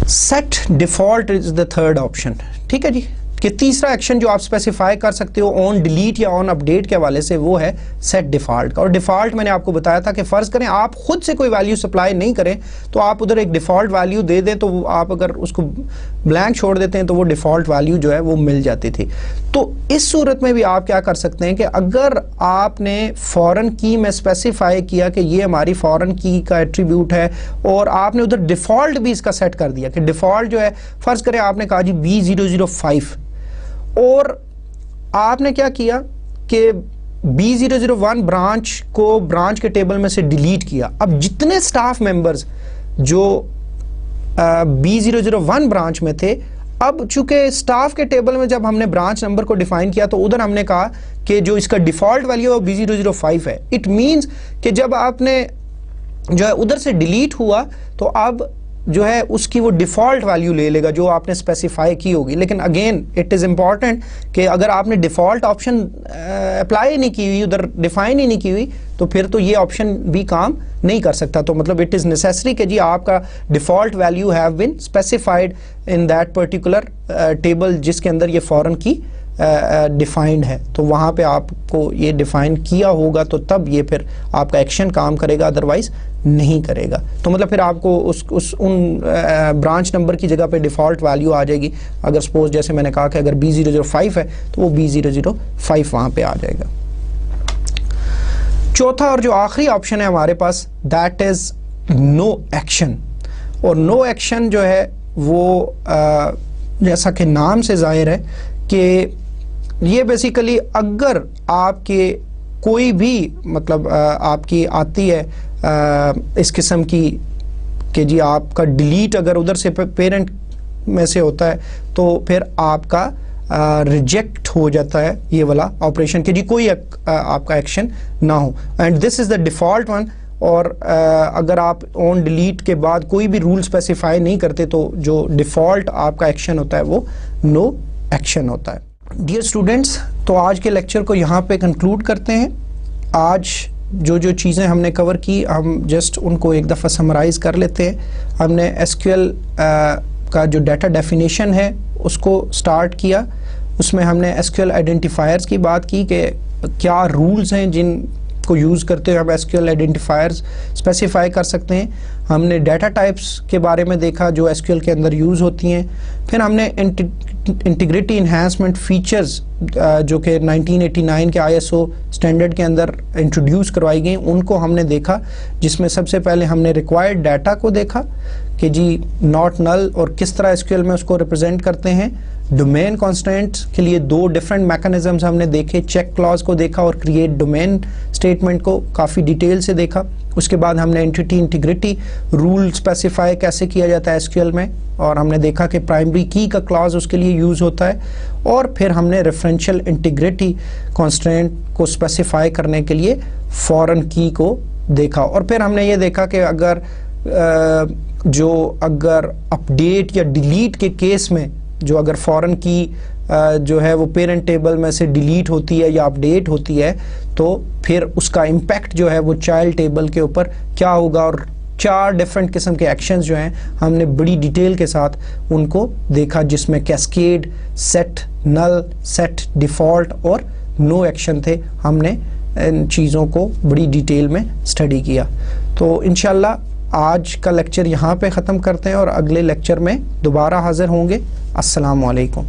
Set default is the third option. ठीक है जी, कि तीसरा एक्शन जो आप स्पेसिफाई कर सकते हो ऑन डिलीट या ऑन अपडेट के हवाले से वो है सेट डिफ़ॉल्ट का। और डिफ़ॉल्ट मैंने आपको बताया था कि फ़र्ज़ करें आप खुद से कोई वैल्यू सप्लाई नहीं करें तो आप उधर एक डिफ़ॉल्ट वैल्यू दे दें, तो आप अगर उसको ब्लैंक छोड़ देते हैं तो वो डिफ़ॉल्ट वैल्यू जो है वो मिल जाती थी। तो इस सूरत में भी आप क्या कर सकते हैं कि अगर आपने फॉरेन की में स्पेसिफाई किया कि ये हमारी फॉरेन की का एट्रीब्यूट है और आपने उधर डिफ़ॉल्ट भी इसका सेट कर दिया कि डिफ़ॉल्ट जो है, फ़र्ज़ करें आपने कहा जी B005 और आपने क्या किया कि B001 ब्रांच को ब्रांच के टेबल में से डिलीट किया। अब जितने स्टाफ मेंबर्स जो B001 ब्रांच में थे, अब चूंकि स्टाफ के टेबल में जब हमने ब्रांच नंबर को डिफाइन किया तो उधर हमने कहा कि जो इसका डिफॉल्ट वैल्यू है B005 है। इट मींस कि जब आपने जो है उधर से डिलीट हुआ तो अब जो है उसकी वो डिफ़ॉल्ट वैल्यू ले लेगा जो आपने स्पेसिफाई की होगी। लेकिन अगेन इट इज़ इम्पॉर्टेंट कि अगर आपने डिफ़ॉल्ट ऑप्शन अप्लाई नहीं की हुई, उधर डिफ़ाइन ही नहीं की हुई, तो फिर तो ये ऑप्शन भी काम नहीं कर सकता। तो मतलब इट इज़ नेसेसरी कि जी आपका default value have been specified in that particular table जिसके अंदर ये फॉरेन की डिफाइंड है, तो वहाँ पे आपको ये डिफाइन किया होगा तो तब ये फिर आपका एक्शन काम करेगा, अदरवाइज नहीं करेगा। तो मतलब फिर आपको उन ब्रांच नंबर की जगह पे डिफ़ॉल्ट वैल्यू आ जाएगी। अगर सपोज जैसे मैंने कहा कि अगर B005 है तो वो B005 वहाँ पे आ जाएगा। चौथा और जो आखिरी ऑप्शन है हमारे पास दैट इज़ नो एक्शन। और नो एक्शन जो है वो जैसा कि नाम से जाहिर है कि ये बेसिकली अगर आपके कोई भी मतलब आपकी आती है इस किस्म की कि जी आपका डिलीट अगर उधर से पेरेंट में से होता है तो फिर आपका रिजेक्ट हो जाता है ये वाला ऑपरेशन कि जी कोई आपका एक्शन ना हो, and this is the default one. और अगर आप ऑन डिलीट के बाद कोई भी रूल स्पेसिफाई नहीं करते तो जो डिफ़ॉल्ट आपका एक्शन होता है वो नो एक्शन होता है। डियर स्टूडेंट्स, तो आज के लेक्चर को यहाँ पे कंक्लूड करते हैं। आज जो जो चीज़ें हमने कवर की हम जस्ट उनको एक दफ़ा समराइज़ कर लेते हैं। हमने एसक्यूएल का जो डाटा डेफिनेशन है उसको स्टार्ट किया, उसमें हमने एसक्यूएल आइडेंटिफायर्स की बात की कि क्या रूल्स हैं जिन को यूज़ करते हुए हम एसक्यूएल आइडेंटिफायर्स स्पेसिफाई कर सकते हैं। हमने डाटा टाइप्स के बारे में देखा जो एसक्यूएल के अंदर यूज़ होती हैं। फिर हमने इंटीग्रिटी इन्हांसमेंट फीचर्स जो कि 1989 के ISO स्टैंडर्ड के अंदर इंट्रोड्यूस करवाई गई उनको हमने देखा, जिसमें सबसे पहले हमने रिक्वायर्ड डाटा को देखा कि जी नॉट नल और किस तरह एसक्यूएल में उसको रिप्रेजेंट करते हैं। डोमेन कॉन्स्टेंट्स के लिए दो डिफरेंट मैकेनिज्म्स हमने देखे, चेक क्लॉज को देखा और क्रिएट डोमेन स्टेटमेंट को काफ़ी डिटेल से देखा। उसके बाद हमने एंटिटी इंटीग्रिटी रूल स्पेसिफाई कैसे किया जाता है एसक्यूएल में, और हमने देखा कि प्राइमरी की का क्लॉज उसके लिए यूज़ होता है। और फिर हमने रेफरेंशियल इंटीग्रिटी कॉन्स्टेंट को स्पेसिफाई करने के लिए फॉरेन की को देखा। और फिर हमने ये देखा कि अगर अगर अपडेट या डिलीट के केस में जो अगर फॉरेन की जो है वो पेरेंट टेबल में से डिलीट होती है या अपडेट होती है तो फिर उसका इम्पैक्ट जो है वो चाइल्ड टेबल के ऊपर क्या होगा। और 4 डिफरेंट किस्म के एक्शंस जो हैं हमने बड़ी डिटेल के साथ उनको देखा, जिसमें cascade, set null, set default और नो एक्शन थे। हमने इन चीज़ों को बड़ी डिटेल में स्टडी किया। तो इंशाल्लाह आज का लेक्चर यहाँ पे ख़त्म करते हैं और अगले लेक्चर में दोबारा हाज़िर होंगे। अस्सलामु अलैकुम।